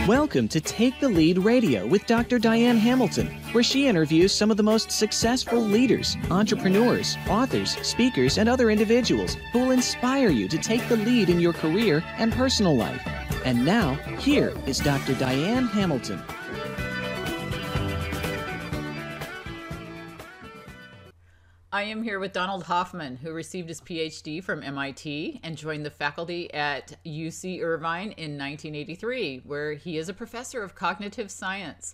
Welcome to Take the Lead Radio with Dr. Diane Hamilton, where she interviews some of the most successful leaders, entrepreneurs, authors, speakers, and other individuals who will inspire you to take the lead in your career and personal life. And now, here is Dr. Diane Hamilton. I am here with Donald Hoffman, who received his PhD from MIT and joined the faculty at UC Irvine in 1983, where he is a professor of cognitive science.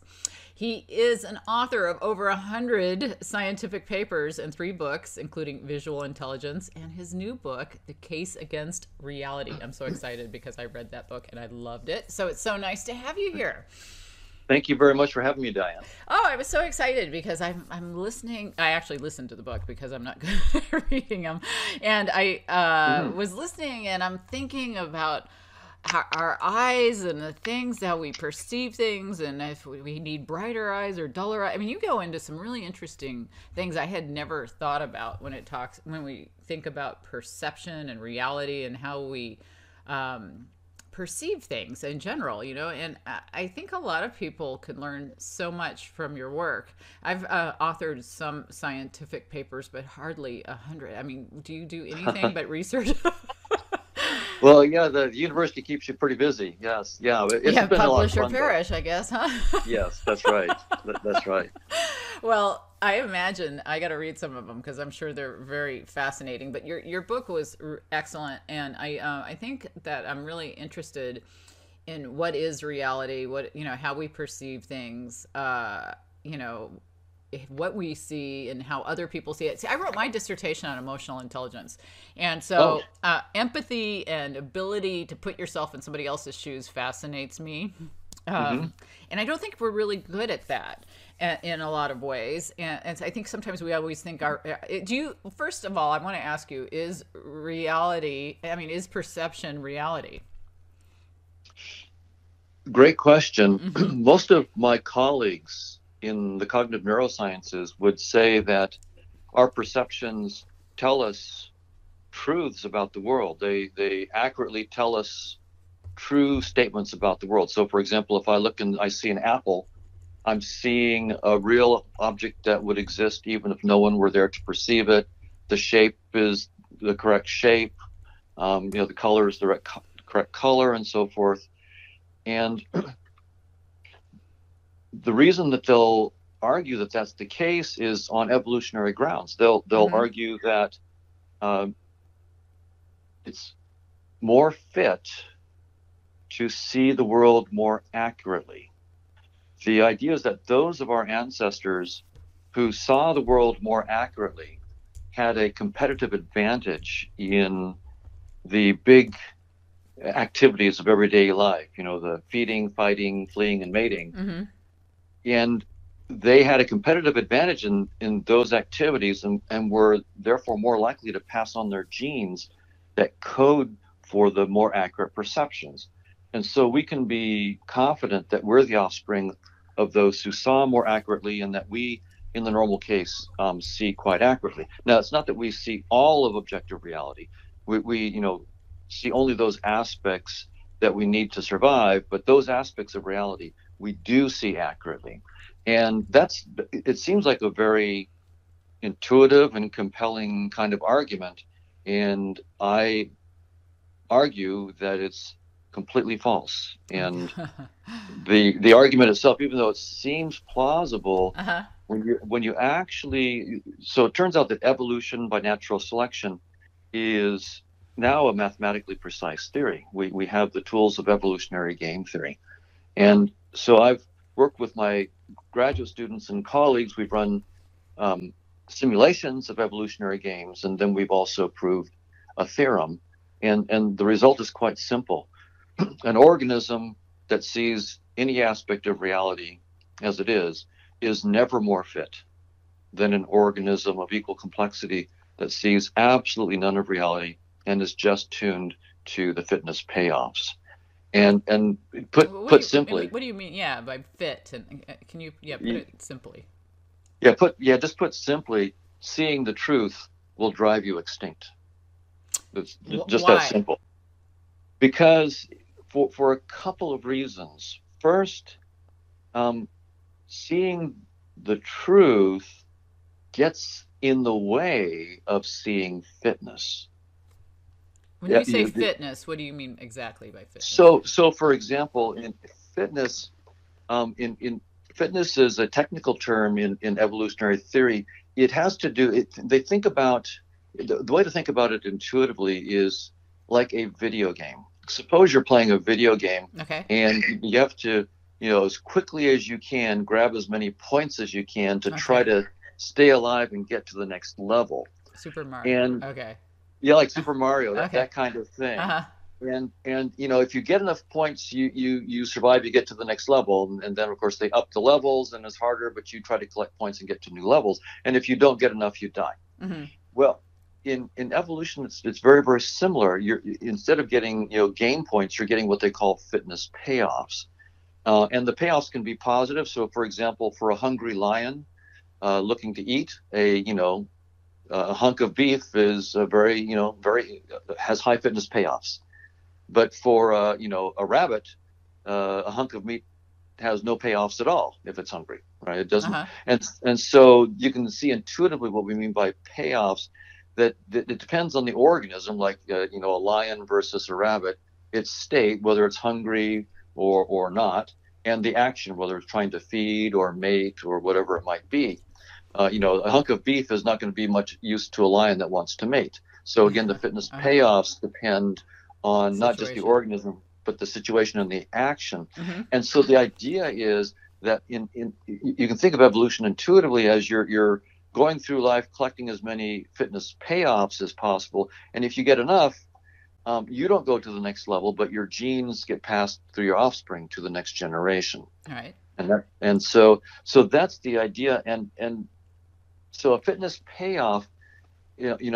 He is an author of over 100 scientific papers and 3 books, including Visual Intelligence, and his new book, The Case Against Reality. I'm so excited because I read that book and I loved it. So it's so nice to have you here. Thank you very much for having me, Diane. Oh, I was so excited because I'm listening. I actually listened to the book because I'm not good at reading them. And I was listening and I'm thinking about our eyes and the things, how we perceive things, and if we need brighter eyes or duller eyes. I mean, you go into some really interesting things I had never thought about when we think about perception and reality and how we perceive things in general, and I think a lot of people could learn so much from your work. I've authored some scientific papers, but hardly 100. I mean, do you do anything but research? Well, yeah, the university keeps you pretty busy. Yes, yeah. It's been a lot of fun, publish or perish, I guess, huh? Yes, that's right. That's right. Well, I imagine I got to read some of them because I'm sure they're very fascinating. But your book was excellent, and I think that I'm really interested in what is reality, how we perceive things, what we see and how other people see it. See, I wrote my dissertation on emotional intelligence, and so empathy and ability to put yourself in somebody else's shoes fascinates me. And I don't think we're really good at that in a lot of ways. And I think sometimes we always think first of all, I want to ask you, is perception reality? Great question. Most of my colleagues in the cognitive neurosciences would say that our perceptions tell us truths about the world. They accurately tell us true statements about the world. So, for example, if I look and I see an apple, I'm seeing a real object that would exist even if no one were there to perceive it. The shape is the correct shape. The color is the correct color, and so forth. And the reason that they'll argue that that's the case is on evolutionary grounds. They'll argue that it's more fit to see the world more accurately. The idea is that those of our ancestors who saw the world more accurately had a competitive advantage in the big activities of everyday life, the feeding, fighting, fleeing, and mating. And they had a competitive advantage in those activities and were therefore more likely to pass on their genes that code for the more accurate perceptions. And so we can be confident that we're the offspring of those who saw more accurately, and that we, in the normal case, see quite accurately. Now, it's not that we see all of objective reality. We see only those aspects that we need to survive, but those aspects of reality we do see accurately. And it seems like a very intuitive and compelling kind of argument. And I argue that it's completely false. And the argument itself, even though it seems plausible, when you actually, so it turns out that evolution by natural selection is now a mathematically precise theory. We have the tools of evolutionary game theory. And so I've worked with my graduate students and colleagues. We've run simulations of evolutionary games, and then we've also proved a theorem. And the result is quite simple. An organism that sees any aspect of reality as it is never more fit than an organism of equal complexity that sees absolutely none of reality and is just tuned to the fitness payoffs. And put simply, what do you mean? Yeah, by fit. And can you put it simply? Just put simply, seeing the truth will drive you extinct. It's just Why? that simple. Because for a couple of reasons. first, seeing the truth gets in the way of seeing fitness. When you say fitness, what do you mean exactly by fitness? So for example, in fitness, in fitness is a technical term in evolutionary theory. It has to do. They think about the way to think about it intuitively is like a video game. Suppose you're playing a video game, okay, and you have to, as quickly as you can, grab as many points as you can to try to stay alive and get to the next level. Super Mario. And okay. Yeah, like Super Mario, Okay. that kind of thing. And if you get enough points, you survive, you get to the next level, and then of course they up the levels and it's harder, but you try to collect points and get to new levels. And if you don't get enough, you die. Mm-hmm. Well, in evolution, it's very, very similar. Instead of getting game points, you're getting what they call fitness payoffs, and the payoffs can be positive. So, for example, for a hungry lion looking to eat, a hunk of beef is very has high fitness payoffs. But for a rabbit, a hunk of meat has no payoffs at all if it's hungry, right? It doesn't. And so you can see intuitively what we mean by payoffs. That it depends on the organism, like a lion versus a rabbit, its state, whether it's hungry or not, and the action, whether it's trying to feed or mate or whatever it might be. A hunk of beef is not going to be much use to a lion that wants to mate. So again, the fitness payoffs depend on not just the organism, but the situation and the action. Mm-hmm. And so the idea is that you can think of evolution intuitively as you're going through life collecting as many fitness payoffs as possible. And if you get enough, you don't go to the next level, but your genes get passed through your offspring to the next generation. All right. And so that's the idea. And so a fitness payoff, can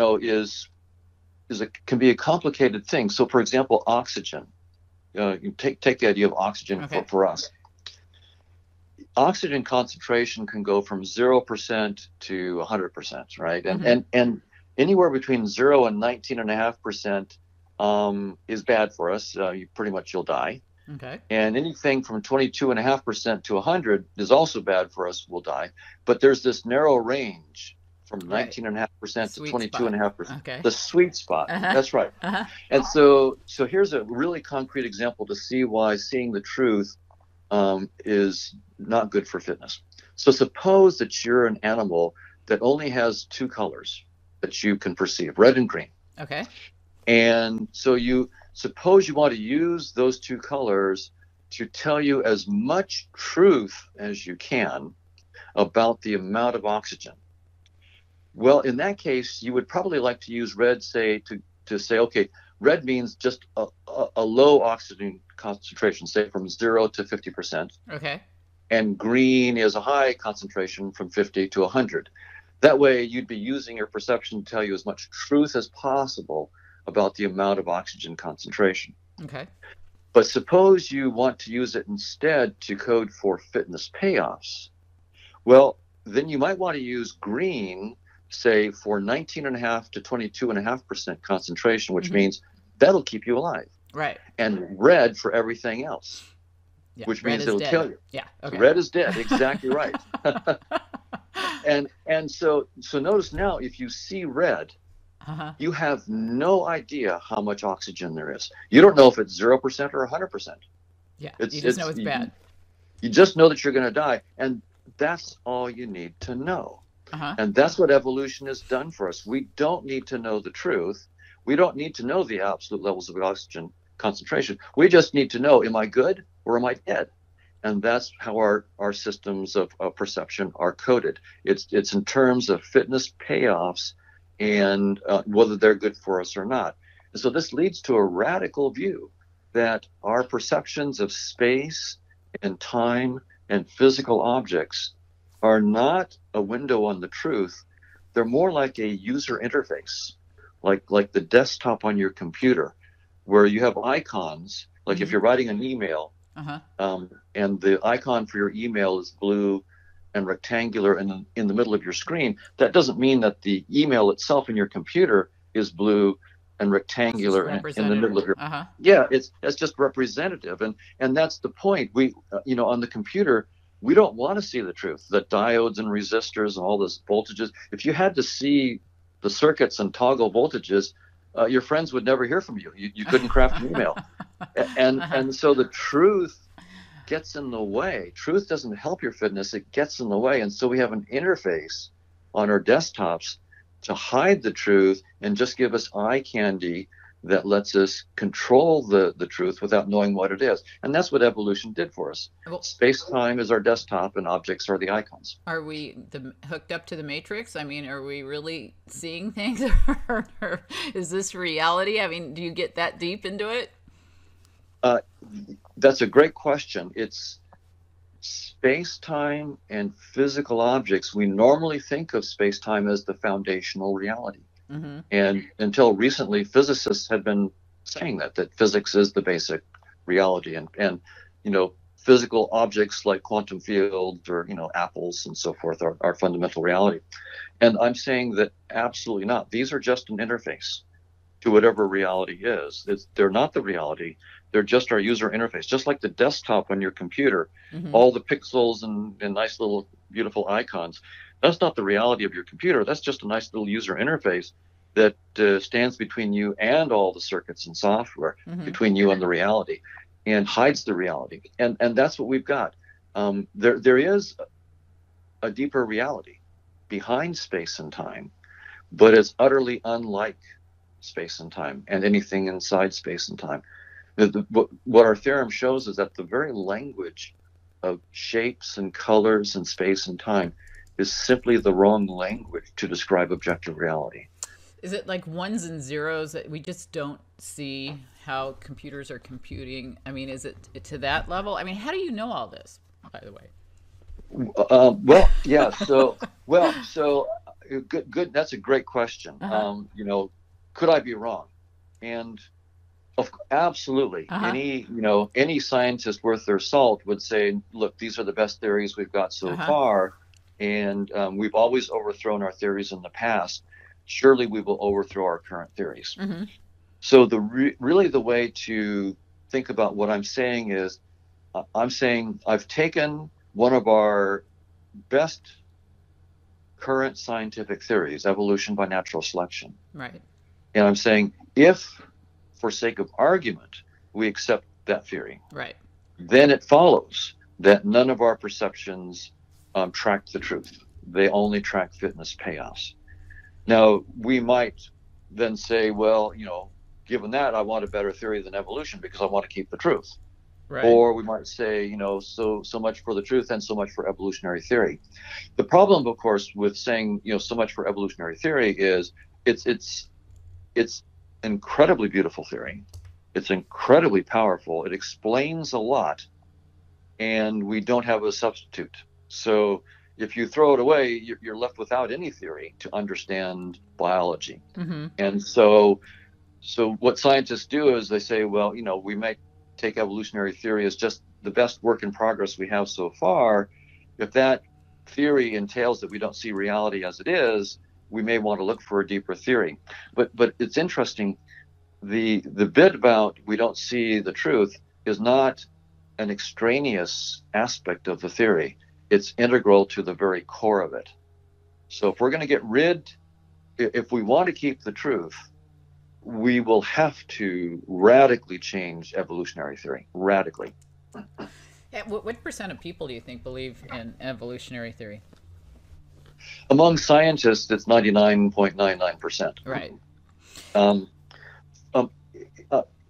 be a complicated thing. So, for example, oxygen. You take the idea of oxygen for us. Oxygen concentration can go from 0% to 100%, right? And anywhere between 0 and 19.5% is bad for us. You'll die. Okay. And anything from 22.5% to 100 is also bad for us. We'll die. But there's this narrow range from 19.5% to 22.5%. Okay. The sweet spot. That's right. And so here's a really concrete example to see why seeing the truth is not good for fitness. So suppose that you're an animal that only has two colors that you can perceive, red and green. Okay. And so suppose you want to use those two colors to tell you as much truth as you can about the amount of oxygen. Well, in that case, you would probably like to use red, to say, okay, red means just a low oxygen concentration, say from 0 to 50%. Okay. And green is a high concentration from 50 to 100. That way, you'd be using your perception to tell you as much truth as possible about the amount of oxygen concentration. Okay. But suppose you want to use it instead to code for fitness payoffs. Well, then you might want to use green, say, for 19.5 to 22.5% concentration, which means that'll keep you alive. Right. And red for everything else, which means it'll kill you. Yeah. Okay. Red is dead. Exactly right. And so notice now, if you see red, you have no idea how much oxygen there is. You don't know if it's 0% or 100%. Yeah. You just know it's bad. You just know that you're going to die. And that's all you need to know. And that's what evolution has done for us. We don't need to know the truth. We don't need to know the absolute levels of oxygen concentration. We just need to know, am I good or am I dead? And that's how our systems of perception are coded. It's in terms of fitness payoffs and whether they're good for us or not. And so this leads to a radical view that our perceptions of space and time and physical objects are not a window on the truth. They're more like a user interface, like the desktop on your computer, where you have icons. Like if you're writing an email, and the icon for your email is blue and rectangular and in the middle of your screen, that doesn't mean that the email itself in your computer is blue and rectangular in the middle of your. Uh-huh. Yeah, that's just representative, and that's the point. We on the computer, we don't want to see the truth, the diodes and resistors and all those voltages. If you had to see the circuits and toggle voltages, your friends would never hear from you. You couldn't craft an email. And so the truth gets in the way. Truth doesn't help your fitness, it gets in the way. And so we have an interface on our desktops to hide the truth and just give us eye candy that lets us control the truth without knowing what it is. And that's what evolution did for us. Well, space-time is our desktop and objects are the icons. Are we hooked up to the matrix? I mean, are we really seeing things? Or is this reality? I mean, do you get that deep into it? That's a great question. It's space-time and physical objects. We normally think of space-time as the foundational reality. Mm-hmm. And until recently, physicists had been saying that physics is the basic reality, and physical objects like quantum fields or apples and so forth are fundamental reality. And I'm saying that absolutely not. These are just an interface to whatever reality is. They're not the reality. They're just our user interface, just like the desktop on your computer. Mm-hmm. All the pixels and nice little beautiful icons. That's not the reality of your computer. That's just a nice little user interface that stands between you and all the circuits and software, mm-hmm. between you and the reality, and hides the reality. And that's what we've got. There is a deeper reality behind space and time, but it's utterly unlike space and time and anything inside space and time. What our theorem shows is that the very language of shapes and colors and space and time is simply the wrong language to describe objective reality. Is it like ones and zeros that we just don't see how computers are computing? I mean, is it to that level? I mean, how do you know all this, by the way? Well, yeah. So good. That's a great question. Uh-huh. Could I be wrong? And absolutely. Uh-huh. Any scientist worth their salt would say, look, these are the best theories we've got so uh-huh. far. And we've always overthrown our theories in the past. Surely we will overthrow our current theories. Mm-hmm. So really the way to think about what I'm saying is, I'm saying I've taken one of our best current scientific theories, evolution by natural selection. Right. And I'm saying, if, for sake of argument, we accept that theory, right, then it follows that none of our perceptions track the truth. They only track fitness payoffs. Now, we might then say, well, given that, I want a better theory than evolution because I want to keep the truth. Right. Or we might say, so much for the truth and so much for evolutionary theory. The problem, of course, with saying, so much for evolutionary theory is it's incredibly beautiful theory. It's incredibly powerful. It explains a lot, and we don't have a substitute. So if you throw it away, you're left without any theory to understand biology. Mm-hmm. And so what scientists do is they say, well, we might take evolutionary theory as just the best work in progress we have so far. If that theory entails that we don't see reality as it is, we may want to look for a deeper theory. But it's interesting, the bit about we don't see the truth is not an extraneous aspect of the theory. It's integral to the very core of it. So if we're going to get if we want to keep the truth, we will have to radically change evolutionary theory, radically. What percent of people do you think believe in evolutionary theory? Among scientists, it's 99.99%. Right.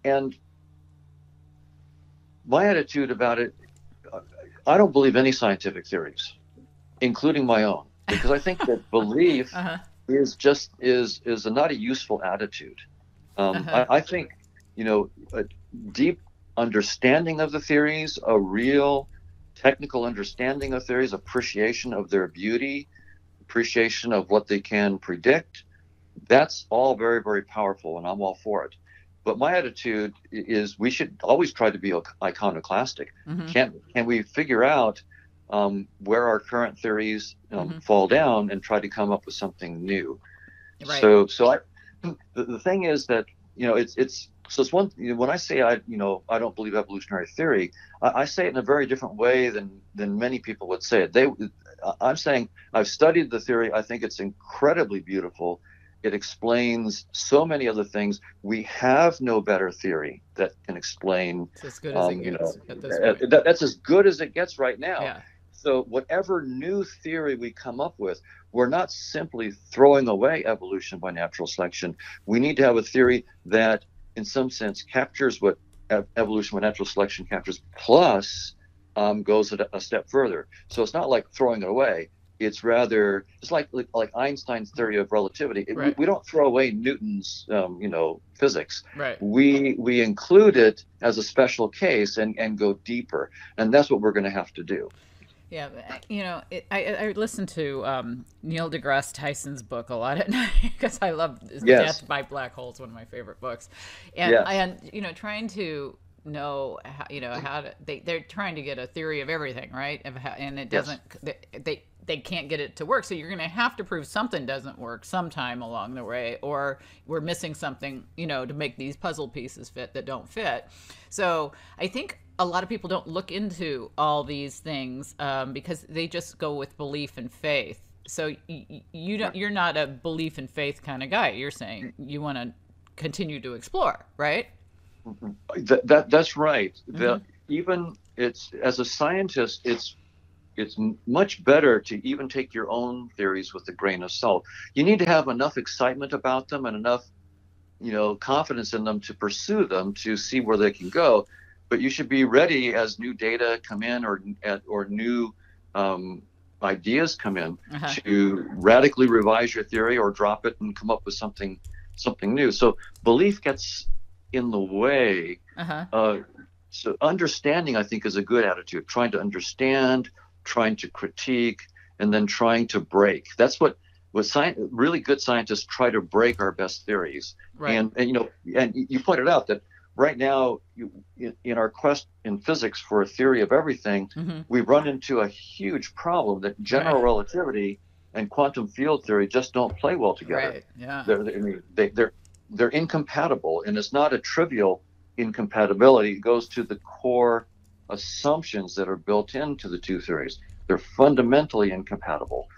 And my attitude about it, I don't believe any scientific theories, including my own, because I think that belief uh-huh. is not a useful attitude. Uh-huh. I think, a deep understanding of the theories, a real technical understanding of theories, appreciation of their beauty, appreciation of what they can predict, that's all very, very powerful, and I'm all for it. But my attitude is we should always try to be iconoclastic. Mm-hmm. Can we figure out where our current theories mm-hmm. fall down and try to come up with something new? Right. So the thing is that it's one, when I say I don't believe evolutionary theory, I say it in a very different way than many people would say it. I'm saying I've studied the theory. I think it's incredibly beautiful. It explains so many other things. We have no better theory that can explain. It's as good as it gets at this point. That's as good as it gets right now. Yeah. So whatever new theory we come up with, we're not simply throwing away evolution by natural selection. We need to have a theory that, in some sense, captures what evolution by natural selection captures, plus goes a step further. So it's not like throwing it away. It's rather, it's like Einstein's theory of relativity. Right. We don't throw away Newton's, physics. Right. We include it as a special case and go deeper. And that's what we're going to have to do. Yeah, I listen to Neil deGrasse Tyson's book a lot at night because I love Death by Black Holes, one of my favorite books, and trying to know how to they're trying to get a theory of everything, right? And it doesn't. They can't get it to work, so you're going to have to prove something doesn't work sometime along the way, or we're missing something, to make these puzzle pieces fit that don't fit. So I think a lot of people don't look into all these things because they just go with belief and faith. So you're not a belief and faith kind of guy. You're saying you want to continue to explore, right? That's right. Mm-hmm. Even as a scientist, it's much better to even take your own theories with a grain of salt. You need to have enough excitement about them and enough, confidence in them to pursue them, to see where they can go. But you should be ready as new data come in or new ideas come in to radically revise your theory or drop it and come up with something new. So belief gets in the way. So understanding, I think, is a good attitude. Trying to understand, trying to critique, and then trying to break. That's what really good scientists try to break our best theories. Right. And you pointed out that right now, in our quest in physics for a theory of everything, we run into a huge problem that general relativity and quantum field theory just don't play well together. Right. Yeah. They're incompatible, and it's not a trivial incompatibility. It goes to the core assumptions that are built into the two theories. They're fundamentally incompatible,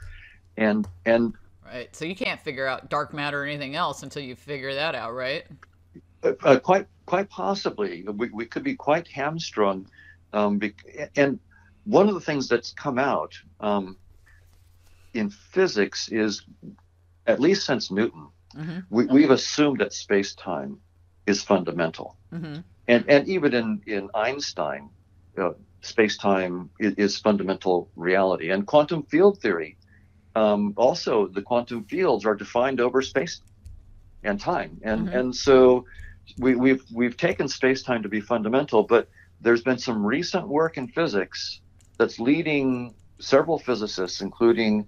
and right. So you can't figure out dark matter or anything else until you figure that out, right? Quite possibly, we could be quite hamstrung. And one of the things that's come out in physics is, at least since Newton, we've assumed that space-time is fundamental. And even in Einstein, space-time is fundamental reality. And quantum field theory, also the quantum fields are defined over space and time. And so we've taken space-time to be fundamental, but there's been some recent work in physics that's leading several physicists, including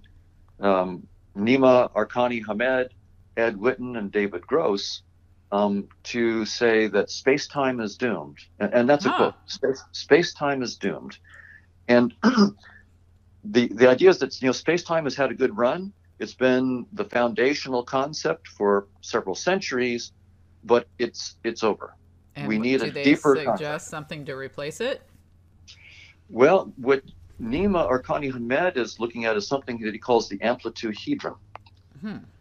Nima Arkani-Hamed, Ed Witten, and David Gross, to say that space-time is doomed. And that's a quote. Space-time is doomed. And the idea is that space-time has had a good run. It's been the foundational concept for several centuries, but it's over. And we need a deeper concept. Do they suggest something to replace it? Well, what Nima Arkani-Hamed is looking at is something that he calls the amplitude hedron.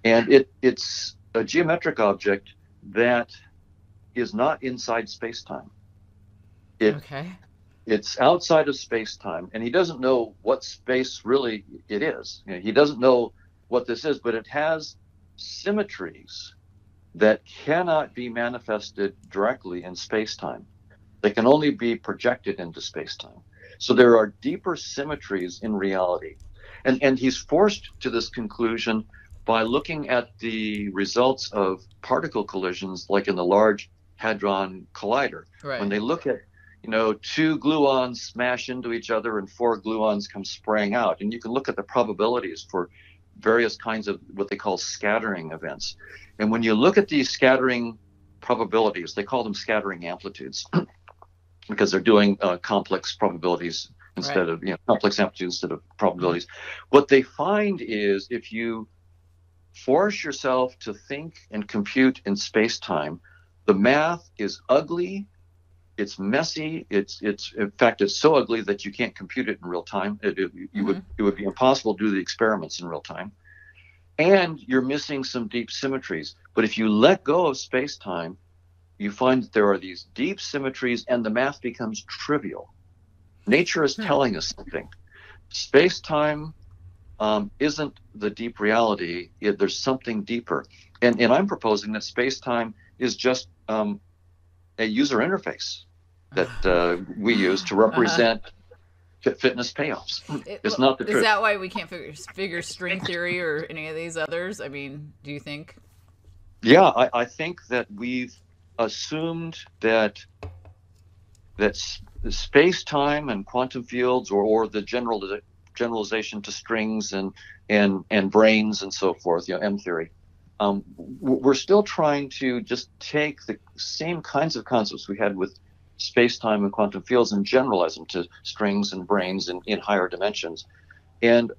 And it's a geometric object that is not inside space-time. It's outside of space-time, and he doesn't know what space really it is. He doesn't know what this is, but it has symmetries that cannot be manifested directly in space-time. They can only be projected into space-time. So there are deeper symmetries in reality. And he's forced to this conclusion by looking at the results of particle collisions, like in the Large Hadron Collider. Right. When they look at, two gluons smash into each other and 4 gluons come spraying out. And you can look at the probabilities for various kinds of what they call scattering events. And when you look at these scattering probabilities, they call them scattering amplitudes because they're doing complex probabilities instead of, complex amplitudes instead of probabilities. What they find is if you force yourself to think and compute in space-time, The math is ugly. It's messy. It's in fact, it's so ugly that you can't compute it in real time. It would be impossible to do the experiments in real time. And you're missing some deep symmetries. But if you let go of space-time, you find that there are these deep symmetries and the math becomes trivial. Nature is telling us something. Space-time isn't the deep reality. There's something deeper. And I'm proposing that space-time is just a user interface that we use to represent fitness payoffs. It's not the truth. Is that why we can't figure string theory or any of these others? I mean, do you think? Yeah, I think that we've assumed that space-time and quantum fields, or the generalization to strings and brains and so forth, M theory. We're still trying to just take the same kinds of concepts we had with space-time and quantum fields and generalize them to strings and brains in higher dimensions. And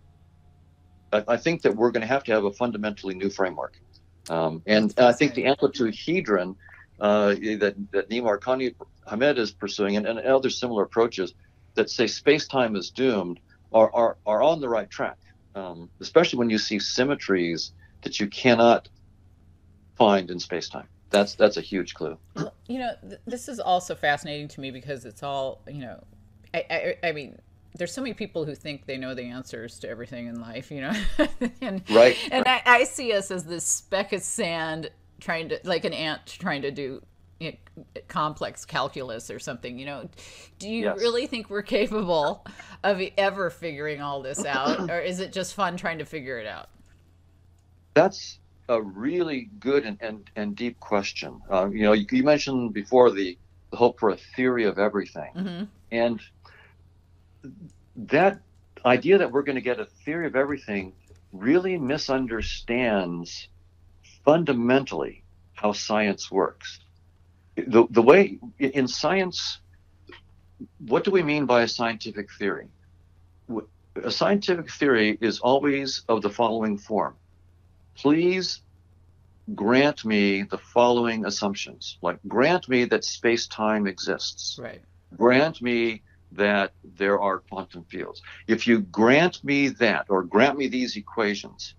I think that we're going to have a fundamentally new framework. And I think the amplitude hedron that Nimar Hamed is pursuing, and other similar approaches that say space-time is doomed, are on the right track, especially when you see symmetries that you cannot find in space-time. That's a huge clue. This is also fascinating to me because it's all, I mean, there's so many people who think they know the answers to everything in life, Right. And I see us as this speck of sand trying to, like an ant trying to do complex calculus or something. Do you really think we're capable of ever figuring all this out, or is it just fun trying to figure it out? That's a really good and deep question. You mentioned before the hope for a theory of everything, and that idea that we're going to get a theory of everything really misunderstands fundamentally how science works. The way in science, what do we mean by a scientific theory? A scientific theory is always of the following form. Please grant me the following assumptions. Like, grant me that space-time exists. Right. Grant me that there are quantum fields. If you grant me that, or grant me these equations,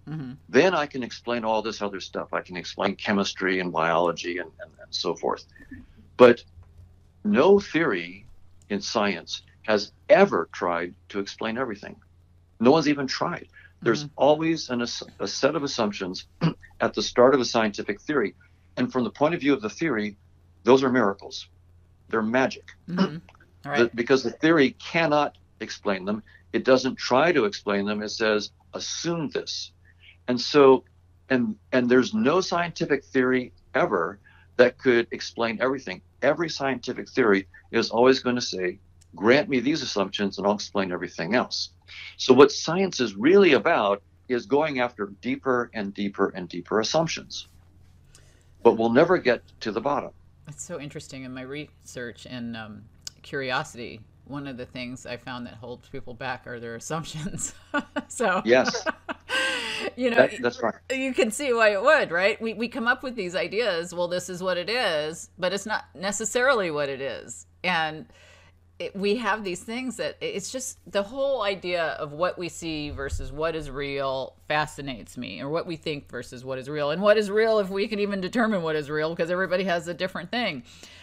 then I can explain all this other stuff. I can explain chemistry and biology and so forth. But no theory in science has ever tried to explain everything. No one's even tried. There's always a set of assumptions at the start of a scientific theory. And from the point of view of the theory, those are miracles. They're magic. Right. Because the theory cannot explain them. It doesn't try to explain them. It says, assume this. And so, and there's no scientific theory ever that could explain everything. Every scientific theory is always going to say, grant me these assumptions and I'll explain everything else. So what science is really about is going after deeper and deeper and deeper assumptions. But we'll never get to the bottom. It's so interesting. In my research and curiosity, one of the things I found that holds people back are their assumptions. So yes, that's right. You can see why it would, right? We come up with these ideas. Well, this is what it is, but it's not necessarily what it is. And we have these things that it's just the whole idea of what we see versus what is real fascinates me, or what we think versus what is real, and what is real if we can even determine what is real, because everybody has a different thing.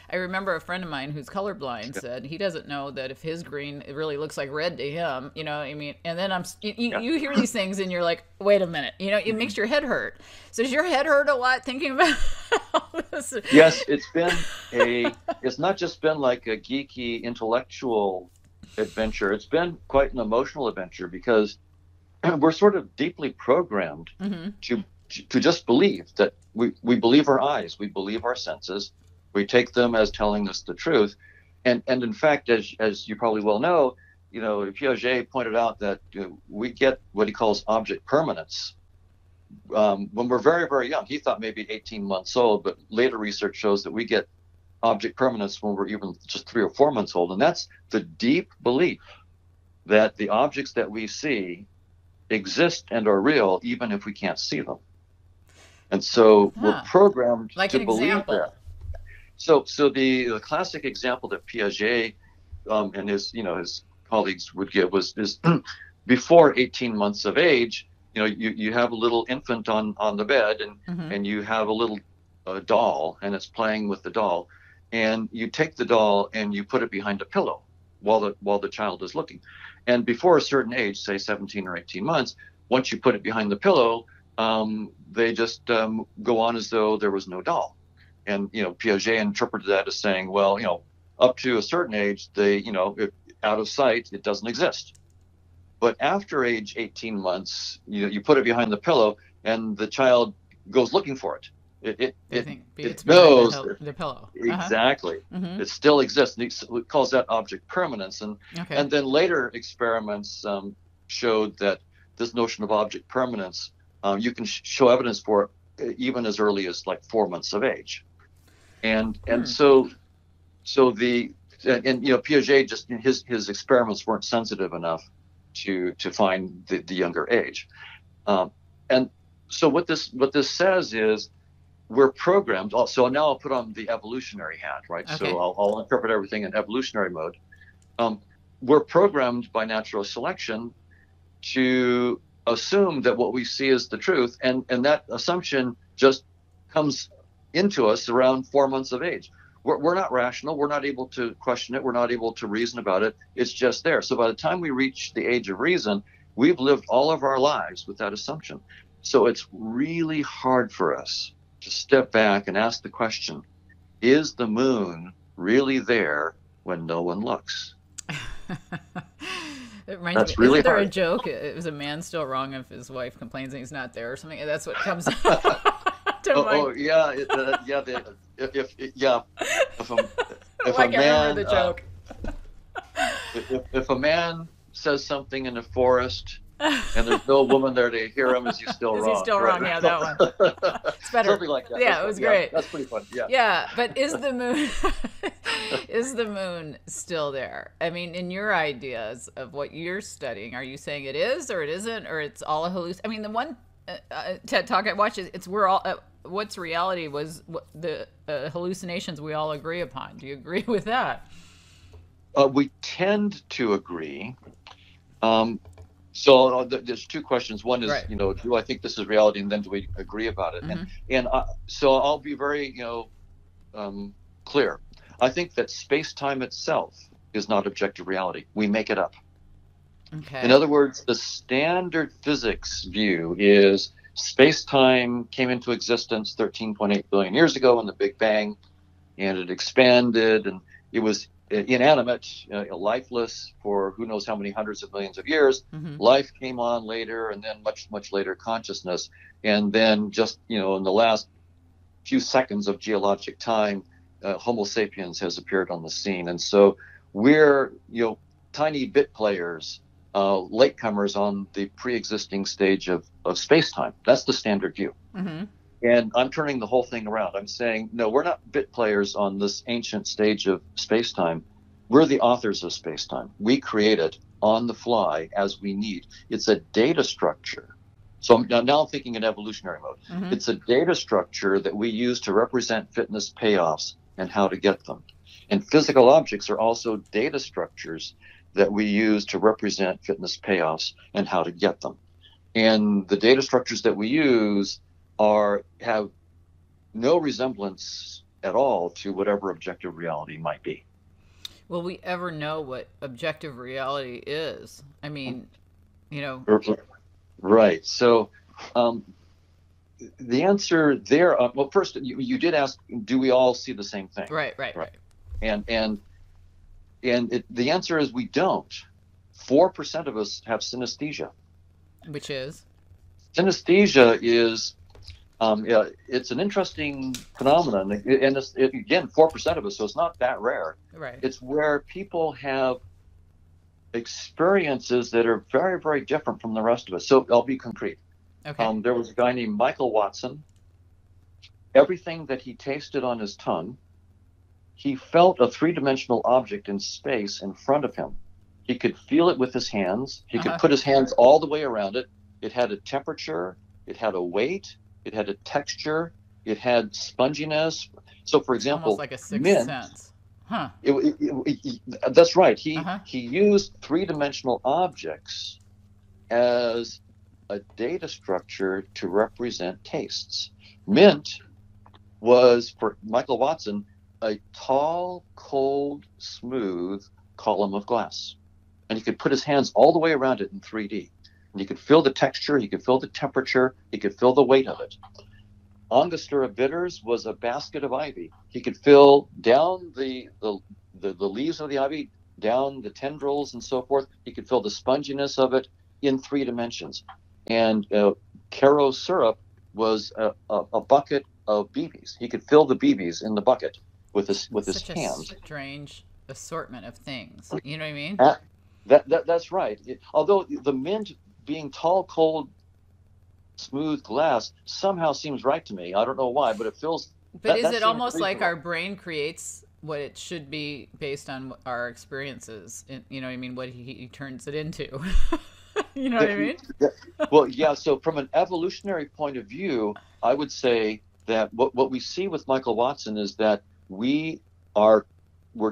I remember a friend of mine who's colorblind said he doesn't know that if his green, it really looks like red to him, I mean, and then you hear these things and you're like, wait a minute, it makes your head hurt. So does your head hurt a lot thinking about all this? Yes, it's not just been like a geeky intellectual adventure. It's been quite an emotional adventure, because we're sort of deeply programmed to just believe that we believe our eyes, we believe our senses. We take them as telling us the truth. And in fact, as you probably well know, Piaget pointed out that we get what he calls object permanence when we're very, very young. He thought maybe 18 months old, but later research shows that we get object permanence when we're even just 3 or 4 months old. And that's the deep belief that the objects that we see exist and are real, even if we can't see them. And so we're programmed to believe that. So the classic example that Piaget and his colleagues would give is before 18 months of age, you have a little infant on the bed, and you have a little doll, and it's playing with the doll, and you take the doll and you put it behind a pillow while the child is looking. And before a certain age, say 17 or 18 months, once you put it behind the pillow, they just go on as though there was no doll. And Piaget interpreted that as saying, well, up to a certain age, out of sight, it doesn't exist. But after age 18 months, you put it behind the pillow, and the child goes looking for it. It knows the pillow. Exactly. It still exists. It calls that object permanence. And then later experiments showed that this notion of object permanence, you can show evidence for it even as early as like 4 months of age. And so Piaget just his experiments weren't sensitive enough to find the younger age. And so what this says is, we're programmed. So now I'll put on the evolutionary hat, right? Okay. So I'll interpret everything in evolutionary mode. We're programmed by natural selection to assume that what we see is the truth, and that assumption just comes into us around 4 months of age. We're not rational. We're not able to question it. We're not able to reason about it. It's just there. So by the time we reach the age of reason, we've lived all of our lives with that assumption. So it's really hard for us to step back and ask the question, is the moon really there when no one looks? It reminds me, really isn't there hard. A joke? Is a man still wrong if his wife complains that he's not there or something? That's what comes to mind. Yeah. If a man, the joke. If a man says something in the forest and there's no woman there to hear him, is he still wrong? Is he still wrong? Yeah, that one. It's better. Something like that. Yeah, it was great. That's pretty fun. Yeah. Yeah, but is the moon still there? I mean, in your ideas of what you're studying, are you saying it is, or it isn't, or it's all a hallucination? I mean, the one TED Talk I watched, it's we're all what's reality was the hallucinations we all agree upon. Do you agree with that? We tend to agree. So there's two questions. One is, right. Do I think this is reality, and then do we agree about it? And so I'll be very, clear. I think that space-time itself is not objective reality. We make it up. Okay. In other words, the standard physics view is space-time came into existence 13.8 billion years ago in the Big Bang, and it expanded, and it was inanimate, lifeless for who knows how many hundreds of millions of years. Life came on later, and then much, much later consciousness. And then just, in the last few seconds of geologic time, Homo sapiens has appeared on the scene. And so we're, tiny bit players, latecomers on the pre-existing stage of space-time. That's the standard view. And I'm turning the whole thing around. I'm saying, no, we're not bit players on this ancient stage of space-time. We're the authors of space-time. We create it on the fly as we need. It's a data structure. So now I'm thinking in evolutionary mode. It's a data structure that we use to represent fitness payoffs and how to get them. And physical objects are also data structures that we use to represent fitness payoffs and how to get them. And the data structures that we use have no resemblance at all to whatever objective reality might be. Will we ever know what objective reality is? I mean, Right. So the answer there, well, first, you did ask, do we all see the same thing? Right. And the answer is we don't. 4% of us have synesthesia. Which is? Synesthesia is, it's an interesting phenomenon. And again, 4% of us, so it's not that rare. Right. It's where people have experiences that are very, very different from the rest of us. So I'll be concrete. Okay. There was a guy named Michael Watson. Everything that he tasted on his tongue, he felt a three-dimensional object in space in front of him. He could feel it with his hands. He could put his hands all the way around it. It had a temperature. It had a weight. It had a texture. It had sponginess. So, for example, almost like a sixth mint. sense. Huh. That's right. He used three-dimensional objects as a data structure to represent tastes. Mint was, for Michael Watson, a tall, cold, smooth column of glass. And he could put his hands all the way around it in 3D. And you could feel the texture, he could feel the temperature, he could feel the weight of it. Angostura bitters was a basket of ivy. He could feel down the leaves of the ivy, down the tendrils and so forth. He could feel the sponginess of it in 3 dimensions. And Caro syrup was a bucket of BBs. He could fill the BBs in the bucket with his hands. Such a strange assortment of things. You know what I mean? That's right. Although the mint being tall, cold, smooth glass somehow seems right to me. I don't know why, but it feels. But is it almost like our brain creates what it should be based on our experiences? You know what I mean? What he turns it into. You know what I mean? Well, yeah. So from an evolutionary point of view, I would say that what we see with Michael Watson is that we're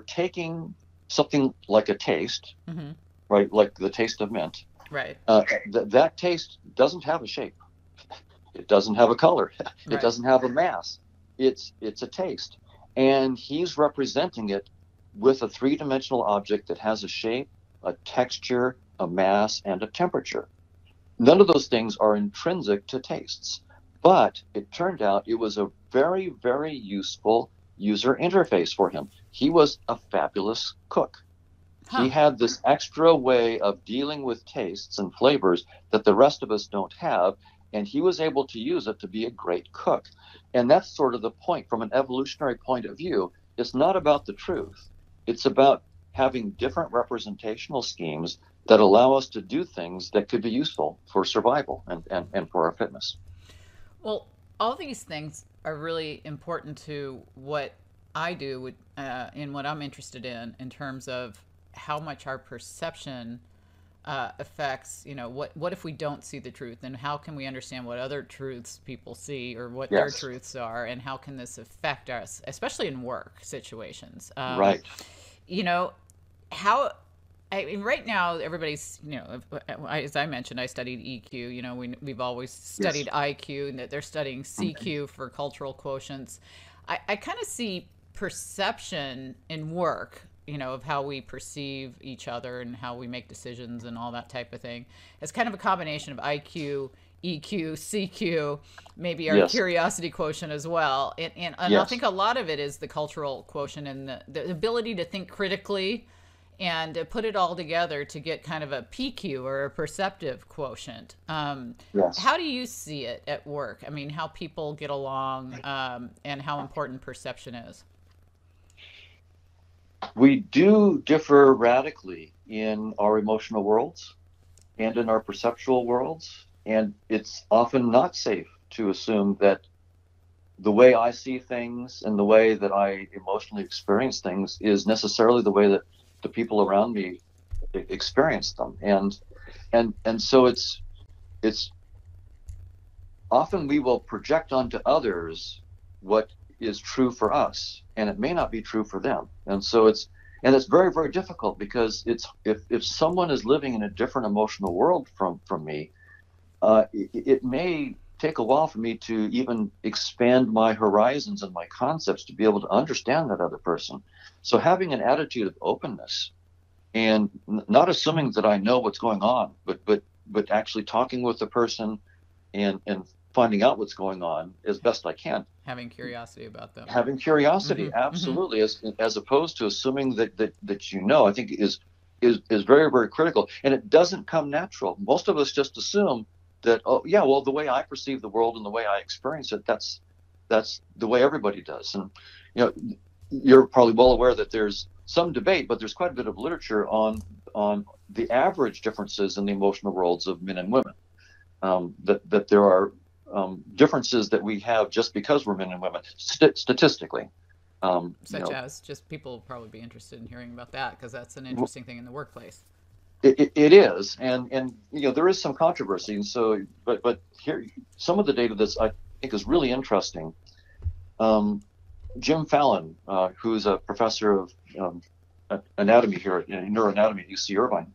taking something like a taste, right? Like the taste of mint. Right. That taste doesn't have a shape. It doesn't have a color. It doesn't have a mass. It's a taste. And he's representing it with a 3-dimensional object that has a shape, a texture, a mass, and a temperature. None of those things are intrinsic to tastes. But it turned out it was a very, very useful user interface for him. He was a fabulous cook. He had this extra way of dealing with tastes and flavors that the rest of us don't have, and he was able to use it to be a great cook. And that's sort of the point from an evolutionary point of view. It's not about the truth. It's about having different representational schemes that allow us to do things that could be useful for survival and for our fitness. Well, all these things are really important to what I do in what I'm interested in terms of how much our perception affects, you know, what if we don't see the truth, and how can we understand what other truths people see or what their truths are, and how can this affect us, especially in work situations? Right. You know, right now everybody's, you know, as I mentioned, I studied EQ. You know, we've always studied IQ, and that they're studying CQ for cultural quotients. I kind of see perception in work, you know, of how we perceive each other and how we make decisions and all that type of thing, as kind of a combination of IQ, EQ, CQ, maybe our curiosity quotient as well. And I think a lot of it is the cultural quotient and the ability to think critically and to put it all together to get kind of a PQ or a perceptive quotient. How do you see it at work? I mean, how people get along and how important perception is? We do differ radically in our emotional worlds and in our perceptual worlds. And it's often not safe to assume that the way I see things and the way that I emotionally experience things is necessarily the way that the people around me experience them. And so it's often we will project onto others what is true for us, and it may not be true for them. And so it's very, very difficult, because it's if someone is living in a different emotional world from me, it may take a while for me to even expand my horizons and my concepts to be able to understand that other person. So having an attitude of openness and not assuming that I know what's going on, but actually talking with the person and finding out what's going on as best I can. Having curiosity about them. Having curiosity, absolutely, as opposed to assuming that you know, I think is very, very critical. And it doesn't come natural. Most of us just assume that, oh yeah, well, the way I perceive the world and the way I experience it, that's the way everybody does. And you know, you're probably well aware that there's some debate, but there's quite a bit of literature on the average differences in the emotional worlds of men and women. That there are differences that we have just because we're men and women, statistically. Such as, just people will probably be interested in hearing about that, because that's an interesting thing in the workplace. It is, and you know, there is some controversy, and so but here some of the data that I think is really interesting Jim Fallon, who's a professor of anatomy here, neuroanatomy at UC Irvine,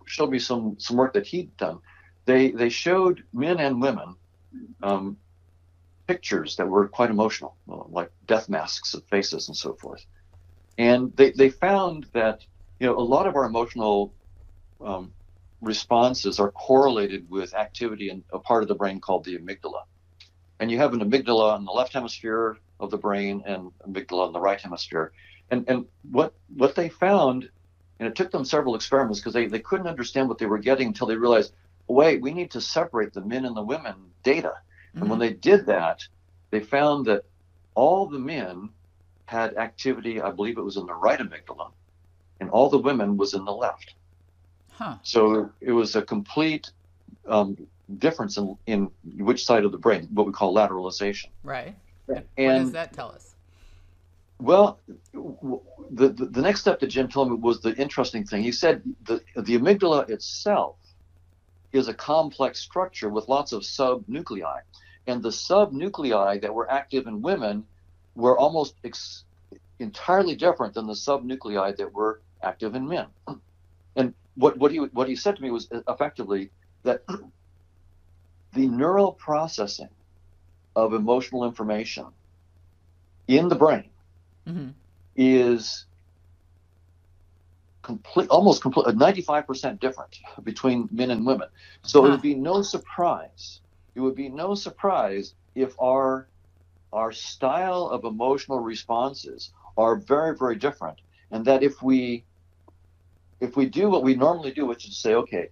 showed me some work that he'd done. They showed men and women pictures that were quite emotional, like death masks of faces and so forth. And they found that a lot of our emotional responses are correlated with activity in a part of the brain called the amygdala. And you have an amygdala in the left hemisphere of the brain and amygdala in the right hemisphere. And what they found, and it took them several experiments because they couldn't understand what they were getting until they realized, wait, we need to separate the men and the women data. Mm-hmm. And when they did that, they found that all the men had activity, I believe it was in the right amygdala, and all the women was in the left. Huh. So it was a complete difference in which side of the brain, what we call lateralization. Right. And what does that tell us? Well, the next step that Jim told me was the interesting thing. He said the amygdala itself is a complex structure with lots of subnuclei. And the subnuclei that were active in women were almost entirely different than the subnuclei that were active in men. And what he said to me was effectively that the neural processing of emotional information in the brain mm-hmm. is almost 95% different between men and women. So it would be no surprise. It would be no surprise if our style of emotional responses are very, very different, and that if we do what we normally do, which is say, okay,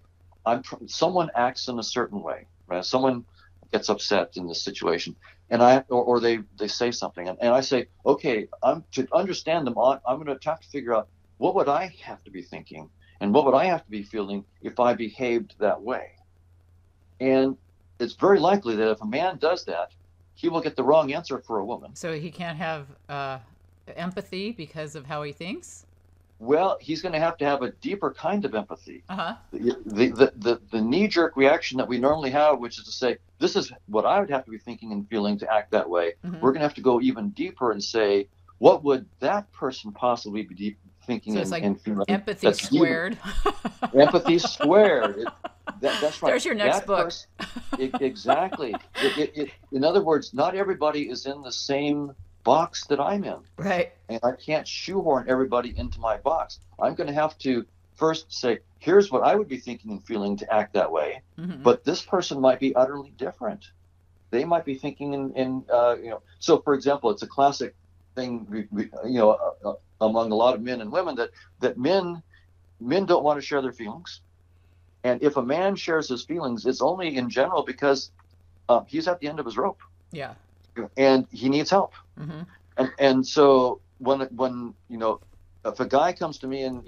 someone acts in a certain way, right? Someone gets upset in this situation, and or they say something, and I say, okay, to understand them, I'm going to have to figure out what would I have to be thinking and what would I have to be feeling if I behaved that way. And it's very likely that if a man does that, he will get the wrong answer for a woman. So he can't have empathy because of how he thinks? Well, he's going to have a deeper kind of empathy. Uh-huh. The knee-jerk reaction that we normally have, which is to say, this is what I would have to be thinking and feeling to act that way. Mm-hmm. We're going to have to go even deeper and say, what would that person possibly be thinking and feeling? Empathy squared. Empathy squared. That's right. There's your next book. Exactly. In other words, not everybody is in the same box that I'm in. Right. And I can't shoehorn everybody into my box. I'm going to have to first say, here's what I would be thinking and feeling to act that way. Mm-hmm. But this person might be utterly different. They might be thinking So, for example, it's a classic thing, among a lot of men and women that men don't want to share their feelings. And if a man shares his feelings, it's only in general because he's at the end of his rope. Yeah. And he needs help. Mm-hmm. And so when if a guy comes to me and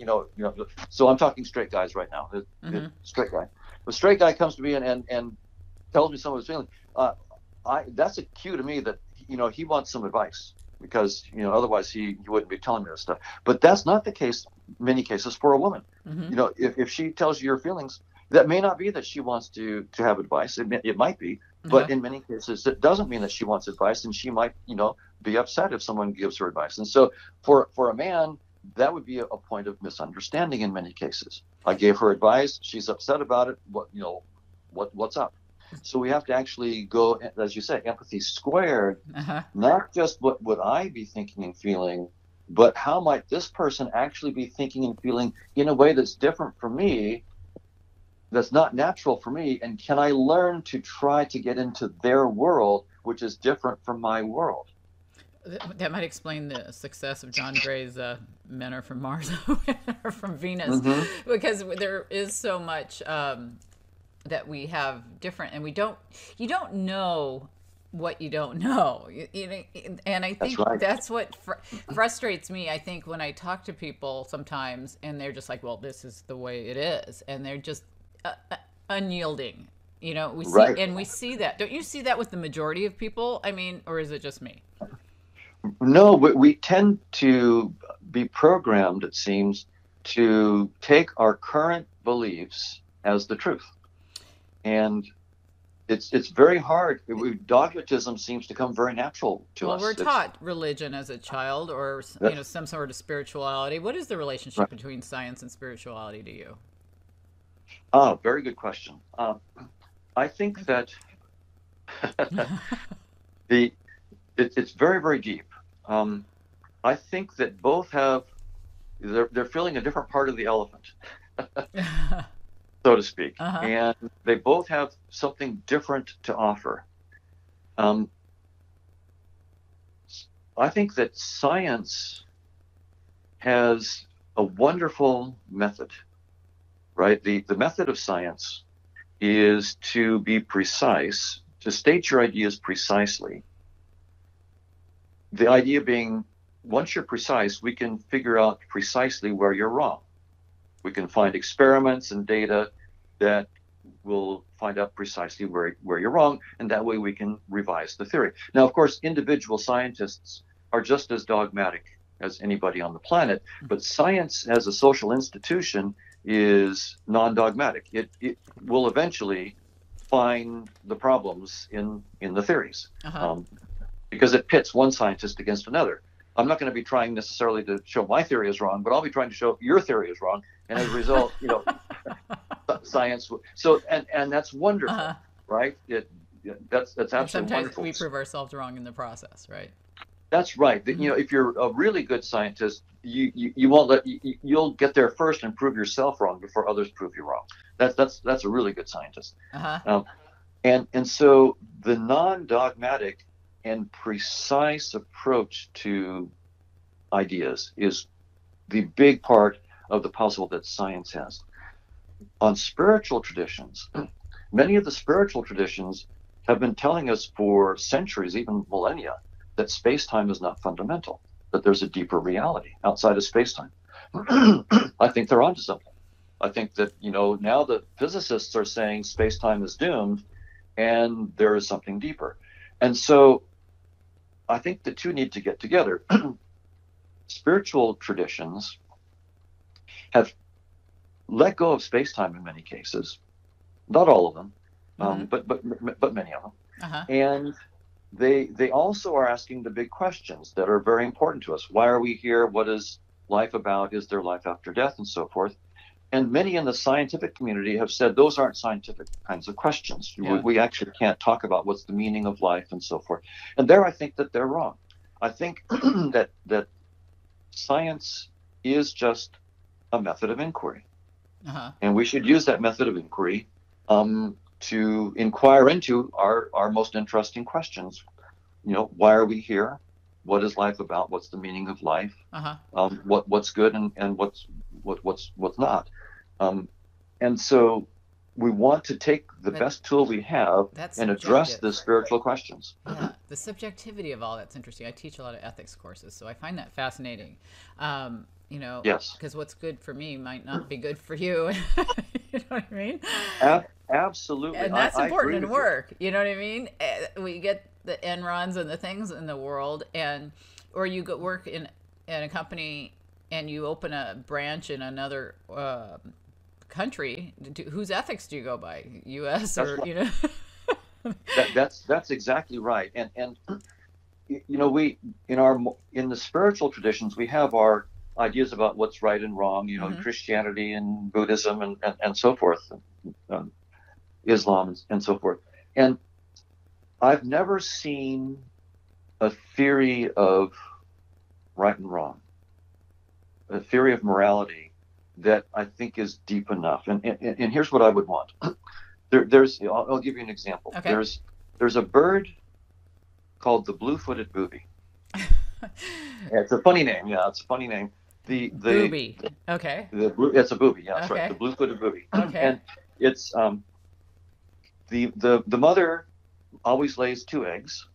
so I'm talking straight guys right now, mm-hmm. Straight guy. If a straight guy comes to me and tells me some of his feelings, that's a cue to me that he wants some advice, because otherwise he wouldn't be telling me this stuff. But that's not the case many cases for a woman. Mm-hmm. If she tells you your feelings, that may not be that she wants to have advice. It might be, but in many cases it doesn't mean that she wants advice, and she might be upset if someone gives her advice. And so for a man, that would be a point of misunderstanding in many cases. I gave her advice, she's upset about it. What's up? So we have to actually go, as you say, empathy squared. Uh-huh. Not just what would I be thinking and feeling, but how might this person actually be thinking and feeling in a way that's different from me, that's not natural for me, and can I learn to try to get into their world, which is different from my world? That might explain the success of John Gray's Men Are From Mars or From Venus, mm-hmm. because there is so much that we have different, and you don't know what you don't know. And I think that's what frustrates me. I think when I talk to people sometimes and they're just like, well, this is the way it is, and they're just unyielding. We see that. Don't you see that with the majority of people? I mean, or is it just me? No, we tend to be programmed, it seems, to take our current beliefs as the truth. And it's very hard. Dogmatism seems to come very natural to us. Well, we're taught religion as a child, or some sort of spirituality. What is the relationship between science and spirituality to you? Oh, very good question. I think that it's very, very deep. I think that both have they're filling a different part of the elephant, so to speak, and they both have something different to offer. I think that science has a wonderful method, right? The method of science is to be precise, to state your ideas precisely. The idea being, once you're precise, we can figure out precisely where you're wrong. We can find experiments and data that will find out precisely where you're wrong, and that way we can revise the theory. Now, of course, individual scientists are just as dogmatic as anybody on the planet, but science as a social institution is non-dogmatic. It will eventually find the problems in the theories, because it pits one scientist against another. I'm not going to be trying necessarily to show my theory is wrong, but I'll be trying to show your theory is wrong, and as a result, science. So and that's wonderful, right? That's absolutely sometimes wonderful. We prove ourselves wrong in the process, right? That's right. If you're a really good scientist, you won't you'll get there first and prove yourself wrong before others prove you wrong. That's a really good scientist. And so the non-dogmatic and precise approach to ideas is the big part of the puzzle that science has. On spiritual traditions, many of the spiritual traditions have been telling us for centuries, even millennia, that space-time is not fundamental, that there's a deeper reality outside of space-time. I think they're onto something. I think that, now the physicists are saying space-time is doomed and there is something deeper. And so I think the two need to get together. Spiritual traditions have let go of space-time in many cases, not all of them, but many of them. And they also are asking the big questions that are very important to us. Why are we here? What is life about? Is there life after death? And so forth. And many in the scientific community have said those aren't scientific kinds of questions. Yeah. We actually can't talk about what's the meaning of life and so forth. And there I think that they're wrong. I think that science is just a method of inquiry. And we should use that method of inquiry to inquire into our most interesting questions. Why are we here? What is life about? What's the meaning of life? What's good and what's not? And so we want to take the best tool we have and address the spiritual questions. Yeah, the subjectivity of all that's interesting. I teach a lot of ethics courses, so I find that fascinating. Yes, because what's good for me might not be good for you. You know what I mean? Absolutely. And that's important in work. You know what I mean? We get the Enrons and the things in the world, or you go work in a company and you open a branch in another country. Whose ethics do you go by? U.S. That's or right. That's exactly right. And we in the spiritual traditions we have our ideas about what's right and wrong. Christianity and Buddhism and so forth, Islam and so forth. And I've never seen a theory of right and wrong, a theory of morality that I think is deep enough. And here's what I would want. I'll give you an example. Okay. There's a bird called the blue-footed booby. It's a funny name. Yeah, it's a funny name. The booby. Okay. It's a booby. Yeah, that's okay. right. The blue-footed booby. Okay. And it's the mother always lays 2 eggs,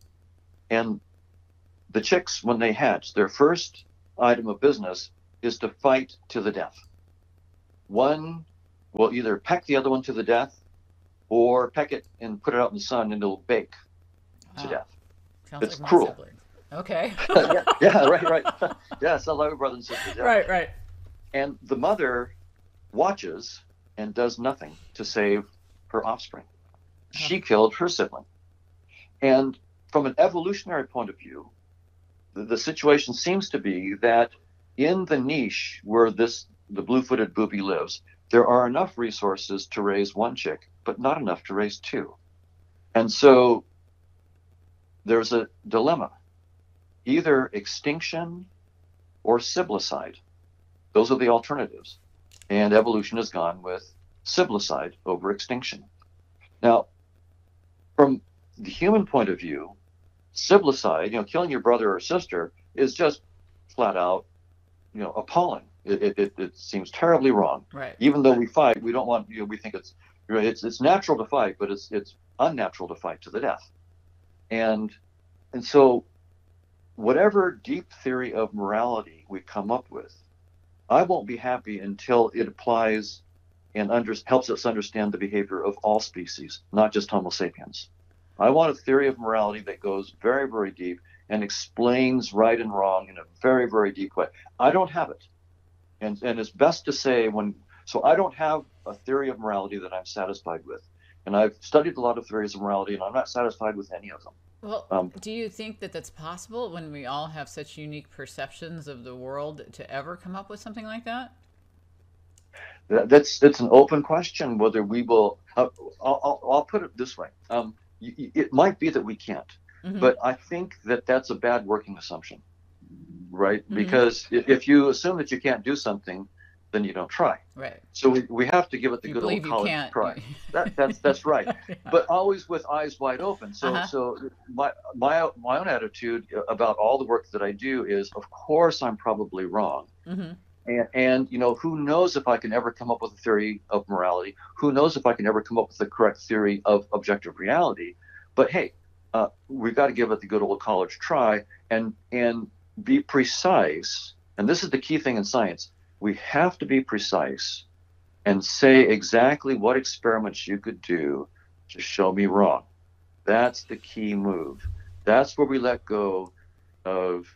and the chicks, when they hatch, their first item of business is to fight to the death. One will either peck the other one to the death, or peck it and put it out in the sun, and it'll bake to death. Sounds it's like cruel. My siblings. Okay. yeah, right. Yeah, sounds like brothers and sisters. Yeah. Right. And the mother watches and does nothing to save her offspring. She killed her sibling. And from an evolutionary point of view, the situation seems to be that in the niche where the blue-footed booby lives, there are enough resources to raise one chick, but not enough to raise two. And so there's a dilemma, either extinction or siblicide. Those are the alternatives. And evolution has gone with siblicide over extinction. Now, from the human point of view, siblicide, killing your brother or sister, is just flat out, appalling. It seems terribly wrong. Right. Even though we fight, we don't want, we think it's natural to fight, but it's unnatural to fight to the death. And so whatever deep theory of morality we come up with, I won't be happy until it applies and helps us understand the behavior of all species, not just Homo sapiens. I want a theory of morality that goes very, very deep and explains right and wrong in a very, very deep way. I don't have it. And it's best to say so I don't have a theory of morality that I'm satisfied with. And I've studied a lot of theories of morality, and I'm not satisfied with any of them. Well, do you think that that's possible when we all have such unique perceptions of the world to ever come up with something like that? That's an open question whether we will. I'll put it this way. It might be that we can't, but I think that that's a bad working assumption, right? Because if you assume that you can't do something, then you don't try. Right. So we have to give it the good old college try. That's right. Yeah. But always with eyes wide open. So my own attitude about all the work that I do is, of course, I'm probably wrong. And who knows if I can ever come up with a theory of morality? Who knows if I can ever come up with the correct theory of objective reality? But hey, we've got to give it the good old college try and be precise. And this is the key thing in science. We have to be precise and say exactly what experiments you could do to show me wrong. That's the key move. That's where we let go of,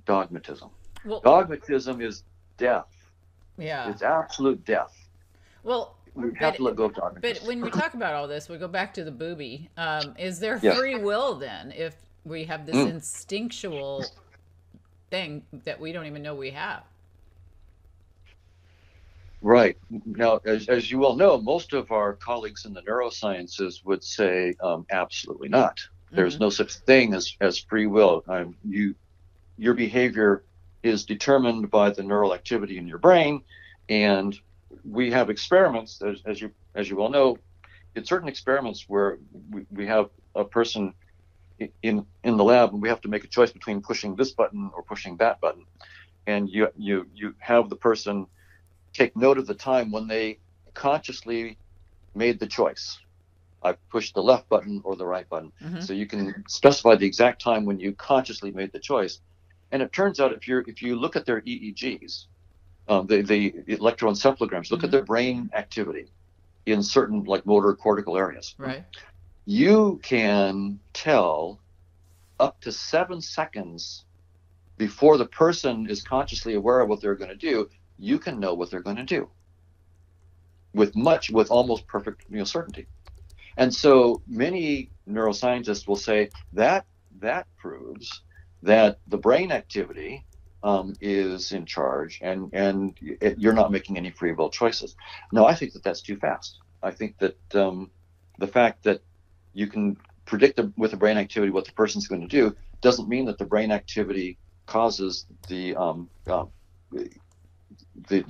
dogmatism. Well, dogmatism is death. Yeah. It's absolute death. Well, we have to let go of dogmatism. But when we talk about all this, we go back to the booby. Is there free will then if we have this instinctual thing that we don't even know we have? Right. Now, as you well know, most of our colleagues in the neurosciences would say absolutely not. There's no such thing as free will. Your behavior is determined by the neural activity in your brain, and we have experiments, as you well know, in certain experiments where we have a person in the lab, and we have to make a choice between pushing this button or pushing that button, and you have the person take note of the time when they consciously made the choice. I pushed the left button or the right button. So you can specify the exact time when you consciously made the choice. And it turns out if you look at their EEGs, the electroencephalograms, look at their brain activity in certain like motor cortical areas. Right. You can tell up to 7 seconds before the person is consciously aware of what they're going to do. You can know what they're going to do with almost perfect certainty. And so many neuroscientists will say that proves that the brain activity is in charge, and you're not making any free will choices. No, I think that's too fast. I think that the fact that you can predict with the brain activity what the person's going to do doesn't mean that the brain activity causes the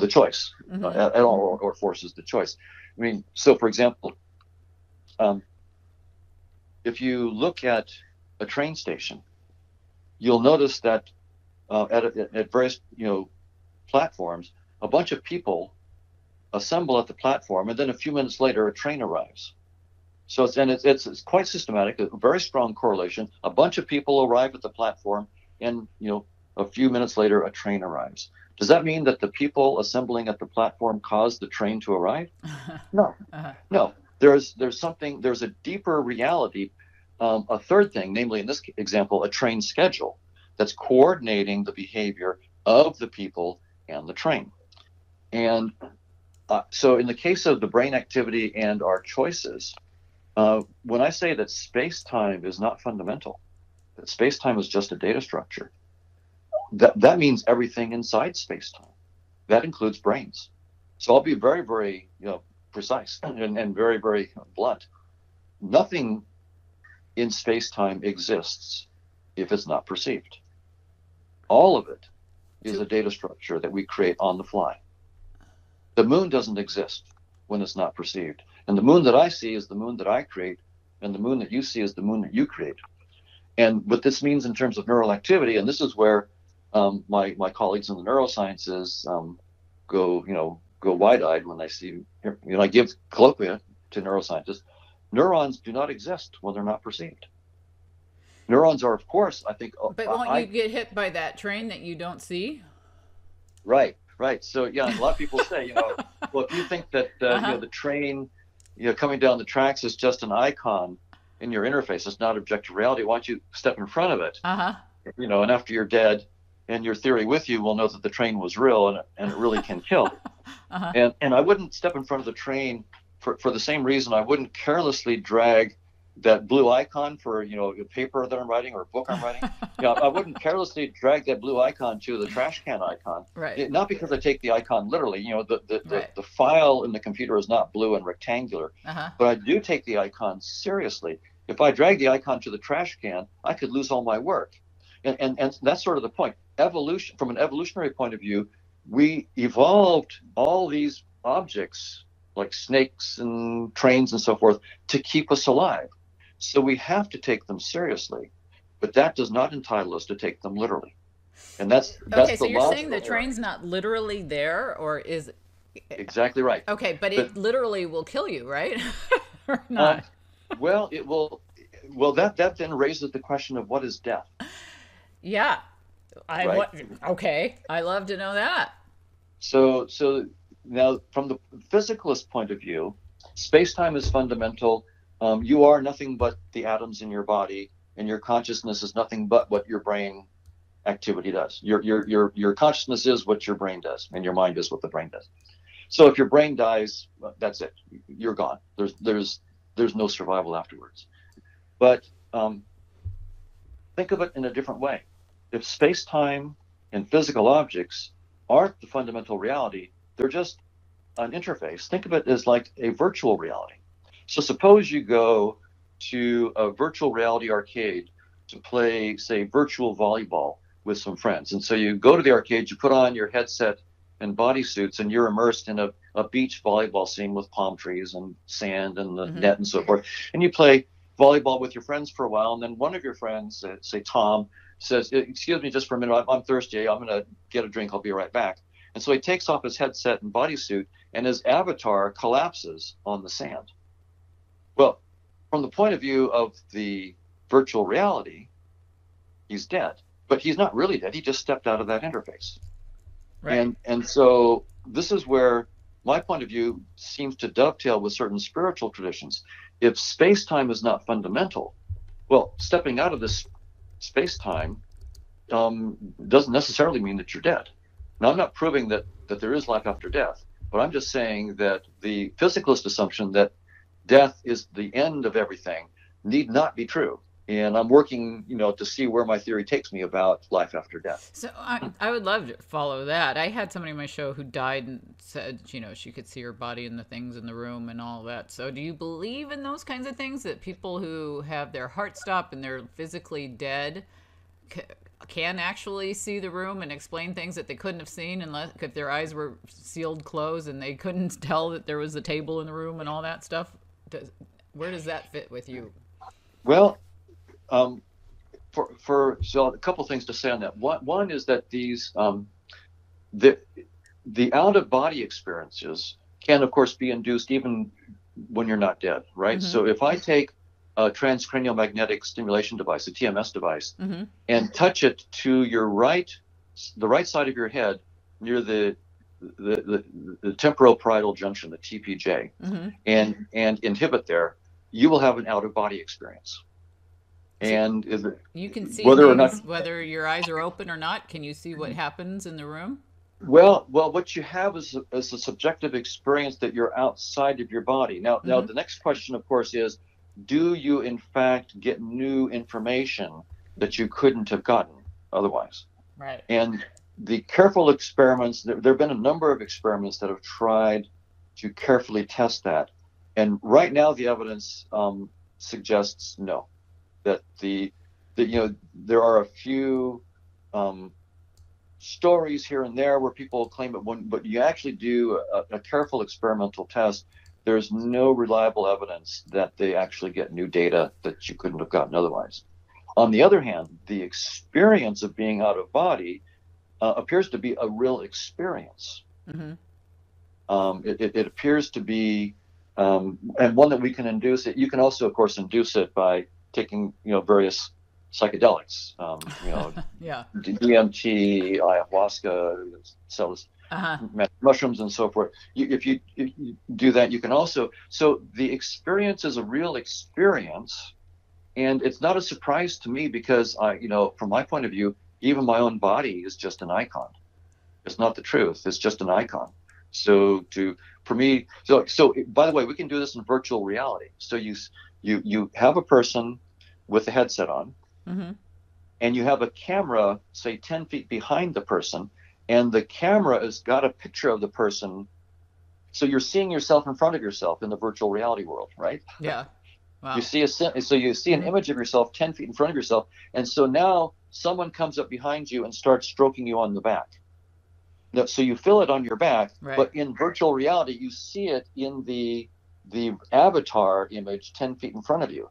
choice at all, or forces the choice. I mean, so for example, if you look at a train station, you'll notice that at various platforms, a bunch of people assemble at the platform, and then a few minutes later, a train arrives. So it's quite systematic, a very strong correlation. A bunch of people arrive at the platform, and a few minutes later, a train arrives. Does that mean that the people assembling at the platform caused the train to arrive? No, no. There's a deeper reality, a third thing, namely in this example, a train schedule that's coordinating the behavior of the people and the train. And so in the case of the brain activity and our choices, When I say that space-time is not fundamental, that space-time is just a data structure, that means everything inside space-time. That includes brains. So I'll be very, very precise and very, very blunt. Nothing in space-time exists if it's not perceived. All of it is a data structure that we create on the fly. The moon doesn't exist when it's not perceived. And the moon that I see is the moon that I create, and the moon that you see is the moon that you create. And what this means in terms of neural activity, and this is where my colleagues in the neurosciences go wide-eyed when they see, I give colloquia to neuroscientists. Neurons do not exist when they're not perceived. Neurons are, of course, I think. But won't you get hit by that train that you don't see? Right. So yeah, a lot of people say, well, if you think that the train, coming down the tracks is just an icon in your interface, it's not objective reality. Why don't you step in front of it? And after you're dead, and your theory with you will know that the train was real and it really can kill. And I wouldn't step in front of the train for the same reason I wouldn't carelessly drag that blue icon for a paper that I'm writing or a book I'm writing. I wouldn't carelessly drag that blue icon to the trash can icon. Right. Not because I take the icon literally. The file in the computer is not blue and rectangular, but I do take the icon seriously. If I drag the icon to the trash can, I could lose all my work. And that's sort of the point. Evolution, from an evolutionary point of view, we evolved all these objects like snakes and trains and so forth to keep us alive. So we have to take them seriously, but that does not entitle us to take them literally. And that's okay. So you're saying the train's not literally there, or is exactly right? Okay, but it literally will kill you, right? Or not? Well, it will. Well, that then raises the question of what is death. Yeah. Okay. I love to know that. So now, from the physicalist point of view, space-time is fundamental. You are nothing but the atoms in your body, and your consciousness is nothing but what your brain activity does. Your consciousness is what your brain does, and your mind is what the brain does. So if your brain dies, that's it. You're gone. There's no survival afterwards. But think of it in a different way. If space-time and physical objects aren't the fundamental reality, they're just an interface. Think of it as like a virtual reality. So suppose you go to a virtual reality arcade to play, say, virtual volleyball with some friends. And so you go to the arcade, you put on your headset and bodysuits, and you're immersed in a beach volleyball scene with palm trees and sand and the net and so forth. And you play volleyball with your friends for a while, and then one of your friends, say Tom, says, "Excuse me just for a minute, I'm thirsty, I'm going to get a drink, I'll be right back." And so he takes off his headset and bodysuit, and his avatar collapses on the sand. Well, from the point of view of the virtual reality, he's dead. But he's not really dead, he just stepped out of that interface. Right. And so this is where my point of view seems to dovetail with certain spiritual traditions. If space-time is not fundamental, well, stepping out of this space-time doesn't necessarily mean that you're dead. Now, I'm not proving that there is life after death, but I'm just saying that the physicalist assumption that death is the end of everything need not be true. And I'm working, to see where my theory takes me about life after death. So I would love to follow that. I had somebody on my show who died and said, she could see her body and the things in the room and all that. So do you believe in those kinds of things, that people who have their heart stop and they're physically dead can actually see the room and explain things that they couldn't have seen unless if their eyes were sealed closed and they couldn't tell that there was a table in the room and all that stuff? Where does that fit with you? Well, so a couple things to say on that. One is that these the out-of-body experiences can, of course, be induced even when you're not dead, right? So if I take a transcranial magnetic stimulation device, a TMS device, and touch it to the right side of your head near the temporoparietal junction, the TPJ, and inhibit there, you will have an out-of-body experience. And you can see whether your eyes are open or not. Can you see what happens in the room? Well, what you have is a subjective experience that you're outside of your body. Now, the next question, of course, is do you in fact get new information that you couldn't have gotten otherwise? Right. And the careful experiments, there have been a number of experiments that have tried to carefully test that. And right now the evidence suggests no, that there are a few stories here and there where people claim it wouldn't, but you actually do a careful experimental test. There's no reliable evidence that they actually get new data that you couldn't have gotten otherwise. On the other hand, the experience of being out of body appears to be a real experience. Mm-hmm. It appears to be, and one that we can induce. You can also, of course, induce it by taking, various psychedelics, yeah. DMT, ayahuasca, mushrooms, and so forth. If you do that, you can also. So the experience is a real experience, and it's not a surprise to me because from my point of view, even my own body is just an icon. It's not the truth. It's just an icon. So by the way, we can do this in virtual reality. So you have a person with a headset on, mm-hmm. and you have a camera, say 10 feet behind the person, and the camera has got a picture of the person. So you're seeing yourself in front of yourself in the virtual reality world, right? Yeah. Wow. You see an image of yourself 10 feet in front of yourself, and so now someone comes up behind you and starts stroking you on the back. Now, so you feel it on your back, right. But in virtual reality, you see it in the avatar image 10 feet in front of you.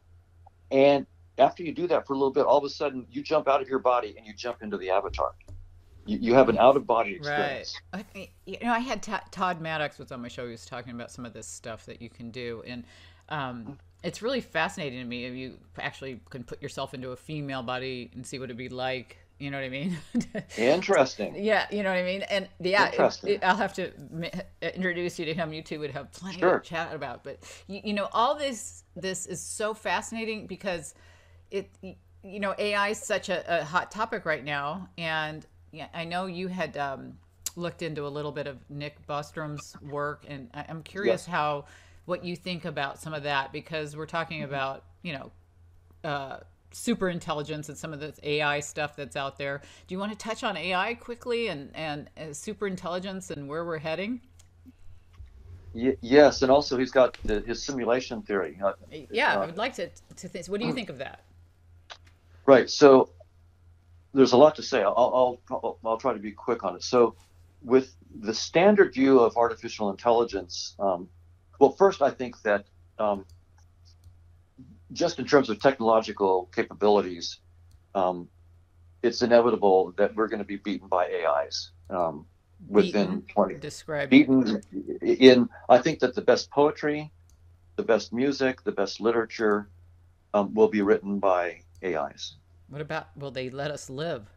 And after you do that for a little bit, all of a sudden you jump out of your body and you jump into the avatar. You have an out-of-body experience. Right. I had Todd Maddox was on my show. He was talking about some of this stuff that you can do, and it's really fascinating to me if you actually can put yourself into a female body and see what it'd be like. You know what I mean? Interesting. Yeah, you know what I mean? And I'll have to introduce you to him. You two would have plenty to chat about. But, all this is so fascinating because AI is such a hot topic right now. And I know you had looked into a little bit of Nick Bostrom's work. And I'm curious what you think about some of that, because we're talking about, super intelligence and some of this AI stuff that's out there. Do you want to touch on AI quickly and super intelligence and where we're heading? Yes, and also he's got his simulation theory. I would like to think. What do you think of that? Right. So there's a lot to say. I'll try to be quick on it. So with the standard view of artificial intelligence, well, first I think that just in terms of technological capabilities, it's inevitable that we're going to be beaten by AIs within 20. Beaten in, I think that the best poetry, the best music, the best literature will be written by AIs. What about, will they let us live?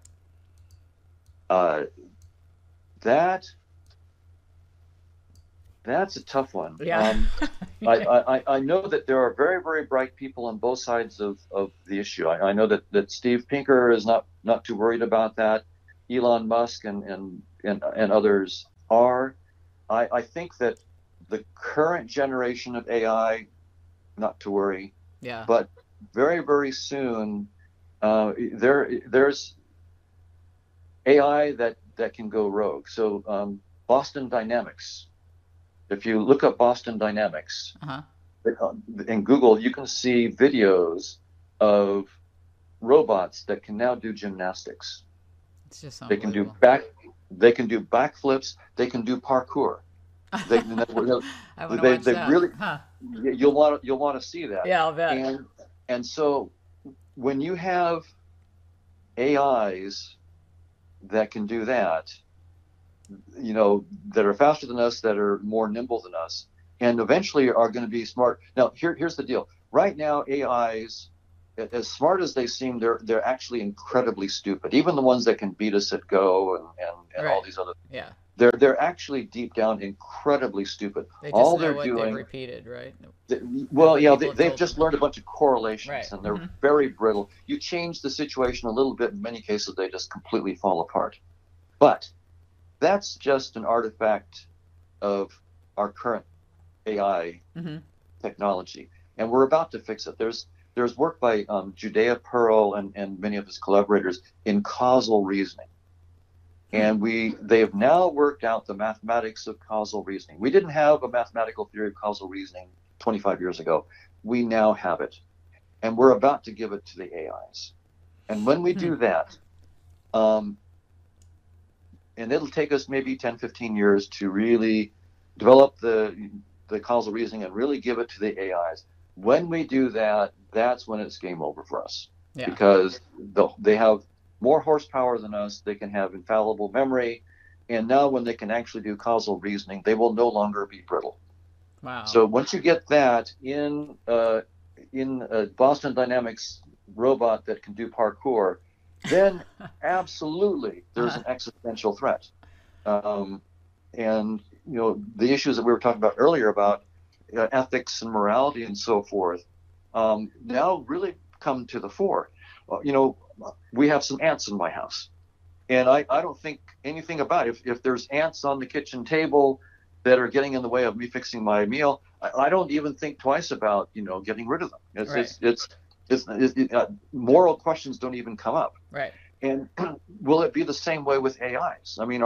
That's a tough one. Yeah. I know that there are very, very bright people on both sides of the issue. I know that Steve Pinker is not too worried about that. Elon Musk and others are. I think that the current generation of AI, not to worry. Yeah. But very, very soon, there's AI that can go rogue. So Boston Dynamics. If you look up Boston Dynamics in Google, you can see videos of robots that can now do gymnastics. It's just they can do backflips. They can do parkour. They really. You'll want to see that. Yeah, I'll bet. And so when you have AIs that can do that, that are faster than us, that are more nimble than us, and eventually are going to be smart. Now, here's the deal. Right now, AIs, as smart as they seem, they're actually incredibly stupid. Even the ones that can beat us at Go and all these other. Yeah. They're actually deep down incredibly stupid. They just know what they've repeated, right? They've just learned a bunch of correlations, right. And they're very brittle. You change the situation a little bit, in many cases, they just completely fall apart. But that's just an artifact of our current AI technology. and we're about to fix it. There's work by Judea Pearl and many of his collaborators in causal reasoning. And they have now worked out the mathematics of causal reasoning. We didn't have a mathematical theory of causal reasoning 25 years ago. We now have it. And we're about to give it to the AIs. And when we do that, and it'll take us maybe 10, 15 years to really develop the causal reasoning and really give it to the AIs. When we do that, that's when it's game over for us. Yeah. Because they have more horsepower than us. They can have infallible memory. And now when they can actually do causal reasoning, they will no longer be brittle. Wow. So once you get that in a Boston Dynamics robot that can do parkour, then absolutely there's an existential threat. And, the issues that we were talking about earlier about ethics and morality and so forth, now really come to the fore. We have some ants in my house, and I don't think anything about it. If there's ants on the kitchen table that are getting in the way of me fixing my meal, I don't even think twice about getting rid of them. It's moral questions don't even come up. Right. And will it be the same way with AIs? I mean,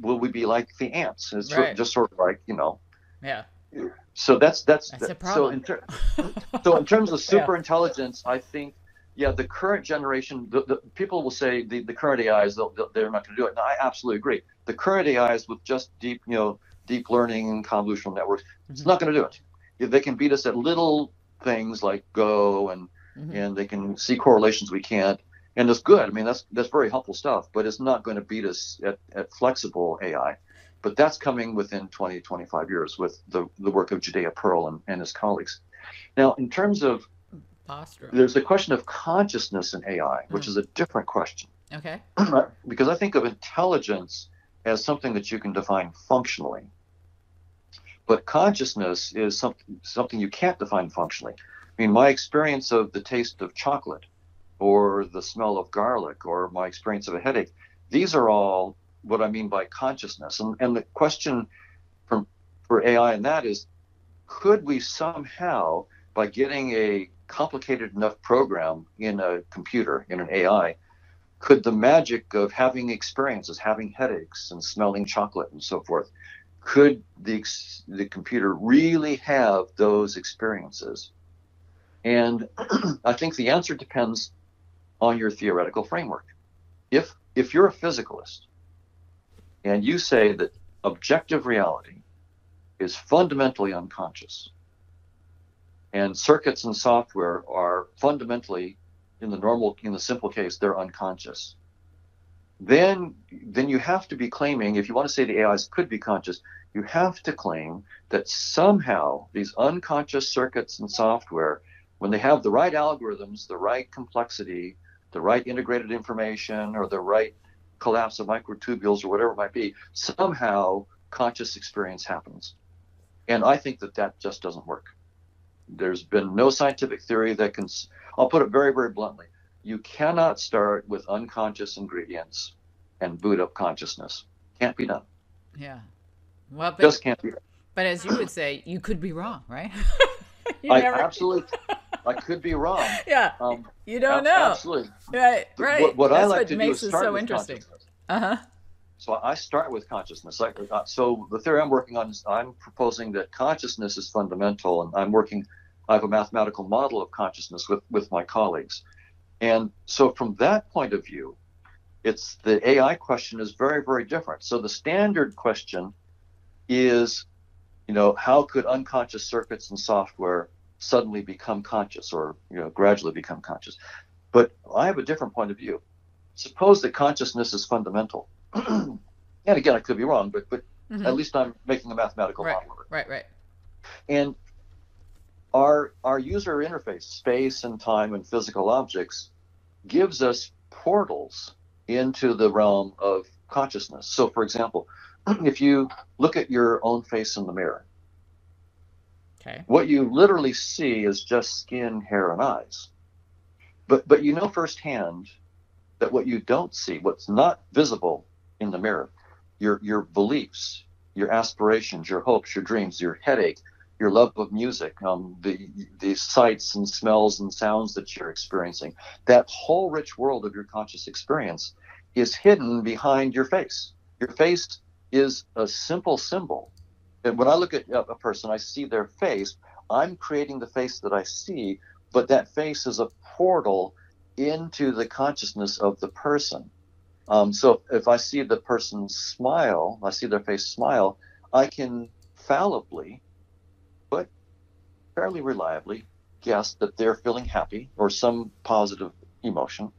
will we be like the ants? It's just sort of like Yeah. So that's a problem. So in terms of super intelligence, I think. Yeah, the current generation, the people will say the current AIs, they're not going to do it. And I absolutely agree. The current AIs with just deep learning and convolutional networks, it's not going to do it. They can beat us at little things like Go, and they can see correlations we can't. And it's good. I mean, that's very helpful stuff, but it's not going to beat us at flexible AI. But that's coming within 20, 25 years with the work of Judea Pearl and his colleagues. Now, in terms of Bostrom. There's the question of consciousness in AI, which is a different question. Okay. Because I think of intelligence as something that you can define functionally. But consciousness is something you can't define functionally. I mean, my experience of the taste of chocolate or the smell of garlic or my experience of a headache, these are all what I mean by consciousness. And the question for AI in that is, could we somehow, by getting a complicated enough program in a computer, in an AI, could the magic of having experiences, having headaches and smelling chocolate and so forth, could the computer really have those experiences? And I think the answer depends on your theoretical framework. If you're a physicalist and you say that objective reality is fundamentally unconscious, and circuits and software are fundamentally, in the simple case, they're unconscious, then you have to be claiming, if you want to say the AIs could be conscious, you have to claim that somehow these unconscious circuits and software, when they have the right algorithms, the right complexity, the right integrated information, or the right collapse of microtubules or whatever it might be, somehow conscious experience happens. And I think that just doesn't work. There's been no scientific theory that can, I'll put it very, very bluntly, you cannot start with unconscious ingredients and boot up consciousness. Can't be done. Yeah. Well, just can't be done. But as you would say, you could be wrong, right? Absolutely. I could be wrong. Yeah. You don't know. Absolutely. Right. What That's I like what to do makes is it start so with interesting. consciousness. So I start with consciousness. So the theory I'm working on is I'm proposing that consciousness is fundamental, and I have a mathematical model of consciousness with my colleagues. And so from that point of view, it's the AI question is very, very different. So the standard question is, how could unconscious circuits and software suddenly become conscious or, gradually become conscious? But I have a different point of view. Suppose that consciousness is fundamental. And again, I could be wrong, but at least I'm making a mathematical model of it. Right. And our user interface, space and time and physical objects, gives us portals into the realm of consciousness. So, for example, if you look at your own face in the mirror, what you literally see is just skin, hair, and eyes. But you know firsthand that what you don't see, what's not visible in the mirror, your beliefs, your aspirations, your hopes, your dreams, your headache, your love of music, the sights and smells and sounds that you're experiencing. That whole rich world of your conscious experience is hidden behind your face. Your face is a simple symbol. And when I look at a person, I see their face. I'm creating the face that I see, but that face is a portal into the consciousness of the person. So if I see the person smile, I see their face smile, I can fallibly, but fairly reliably, guess that they're feeling happy or some positive emotion.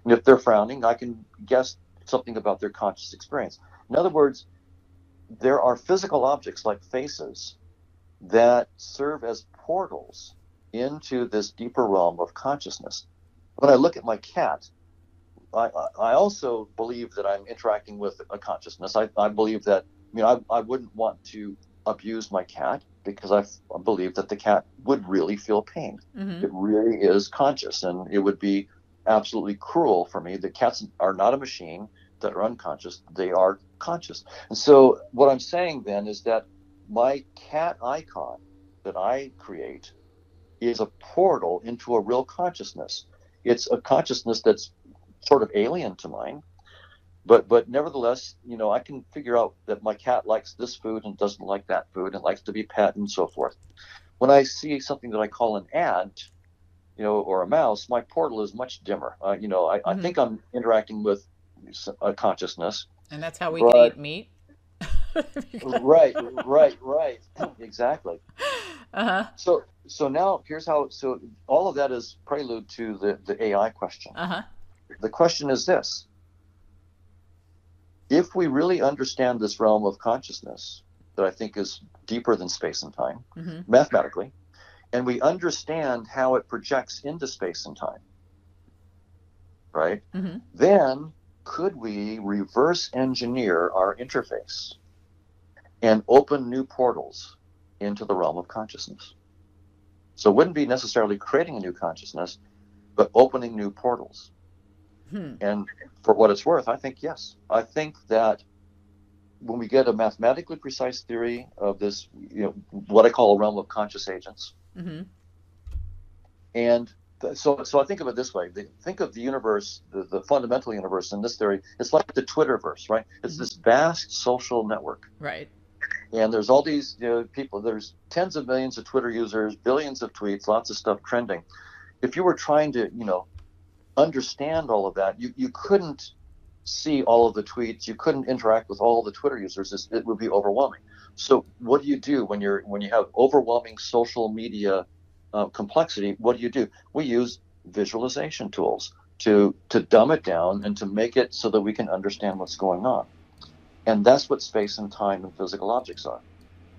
And if they're frowning, I can guess something about their conscious experience. In other words, there are physical objects like faces that serve as portals into this deeper realm of consciousness. When I look at my cat, I also believe that I'm interacting with a consciousness. I believe that, I wouldn't want to abuse my cat because I believe that the cat would really feel pain. Mm-hmm. It really is conscious, and it would be absolutely cruel for me. The cats are not a machine that are unconscious. They are conscious. And so what I'm saying then is that my cat icon that I create is a portal into a real consciousness. It's a consciousness that's sort of alien to mine, but nevertheless, I can figure out that my cat likes this food and doesn't like that food and likes to be pet and so forth. When I see something that I call an ant, or a mouse, my portal is much dimmer. I Mm-hmm. think I'm interacting with a consciousness. And that's how we can eat meat. Right, exactly. Uh-huh. So now here's how. So all of that is prelude to the AI question. Uh-huh. The question is this: if we really understand this realm of consciousness that I think is deeper than space and time, mm-hmm. mathematically, and we understand how it projects into space and time, right? Mm-hmm. Then could we reverse engineer our interface and open new portals into the realm of consciousness? So it wouldn't be necessarily creating a new consciousness, but opening new portals. And for what it's worth, I think yes. I think that when we get a mathematically precise theory of this, what I call a realm of conscious agents, mm-hmm. and so I think of it this way. Think of the universe, the fundamental universe in this theory. It's like the Twitterverse, right? It's mm-hmm. this vast social network. Right. And there's all these people. There's tens of millions of Twitter users, billions of tweets, lots of stuff trending. If you were trying to, understand all of that, you couldn't see all of the tweets. You couldn't interact with all the Twitter users. It would be overwhelming. So what do you do when you have overwhelming social media complexity? What do? We use visualization tools to dumb it down and to make it so that we can understand what's going on. And that's what space and time and physical objects are.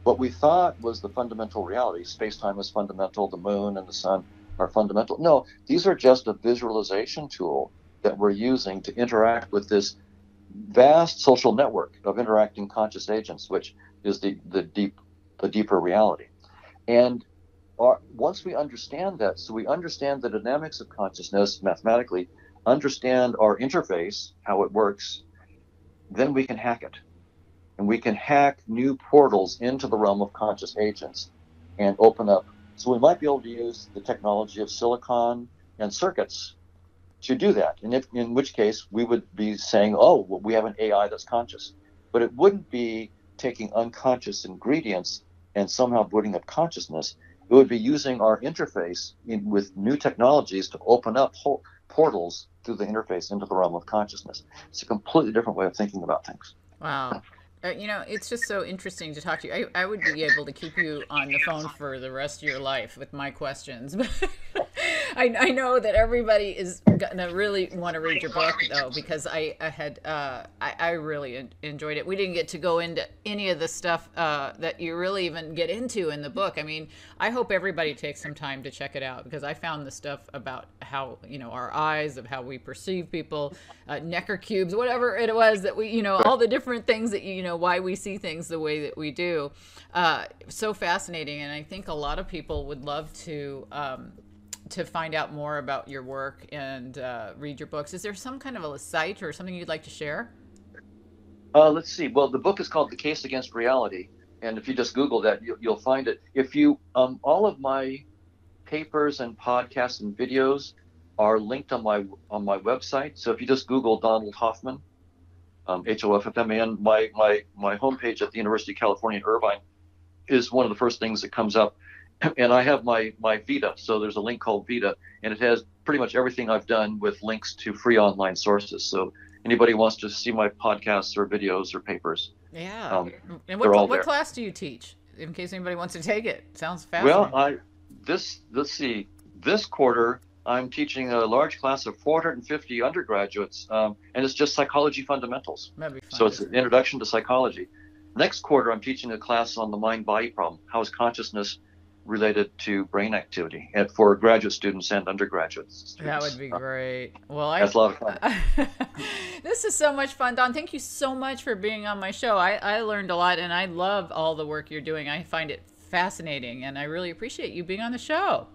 What we thought was the fundamental reality, space-time is fundamental, the moon and the sun are fundamental. No, these are just a visualization tool that we're using to interact with this vast social network of interacting conscious agents, which is the deeper reality. And once we understand that, so we understand the dynamics of consciousness mathematically, understand our interface, how it works, then we can hack it. And we can hack new portals into the realm of conscious agents and open up. So we might be able to use the technology of silicon and circuits to do that. And in which case we would be saying, oh, well, we have an AI that's conscious. But it wouldn't be taking unconscious ingredients and somehow booting up consciousness. It would be using our interface with new technologies to open up portals through the interface into the realm of consciousness. It's a completely different way of thinking about things. Wow. It's just so interesting to talk to you. I would be able to keep you on the phone for the rest of your life with my questions. But I know that everybody is gonna really want to read your book, though, because I really enjoyed it. We didn't get to go into any of the stuff that you really even get into in the book. I mean, I hope everybody takes some time to check it out, because I found the stuff about how, our eyes, of how we perceive people, Necker cubes, whatever it was that we, all the different things that, why we see things the way that we do. So fascinating. And I think a lot of people would love to find out more about your work and read your books. Is there some kind of a site or something you'd like to share? Let's see. Well, the book is called The Case Against Reality. And if you just Google that, you'll find it. If you, all of my papers and podcasts and videos are linked on my website. So if you just Google Donald Hoffman, Hoffman, my homepage at the University of California, Irvine is one of the first things that comes up. And I have my Vita. So there's a link called Vita, and it has pretty much everything I've done with links to free online sources. So anybody wants to see my podcasts or videos or papers. Yeah. And what class do you teach, in case anybody wants to take it? Sounds fascinating. Well, let's see. This quarter, I'm teaching a large class of 450 undergraduates, and it's just psychology fundamentals. That'd be fun. So it's an introduction to psychology. Next quarter, I'm teaching a class on the mind-body problem. How is consciousness related to brain activity, and for graduate students and undergraduate students? That would be great. Well, that's a lot of fun. This is so much fun, Don. Thank you so much for being on my show. I learned a lot, and I love all the work you're doing. I find it fascinating, and I really appreciate you being on the show.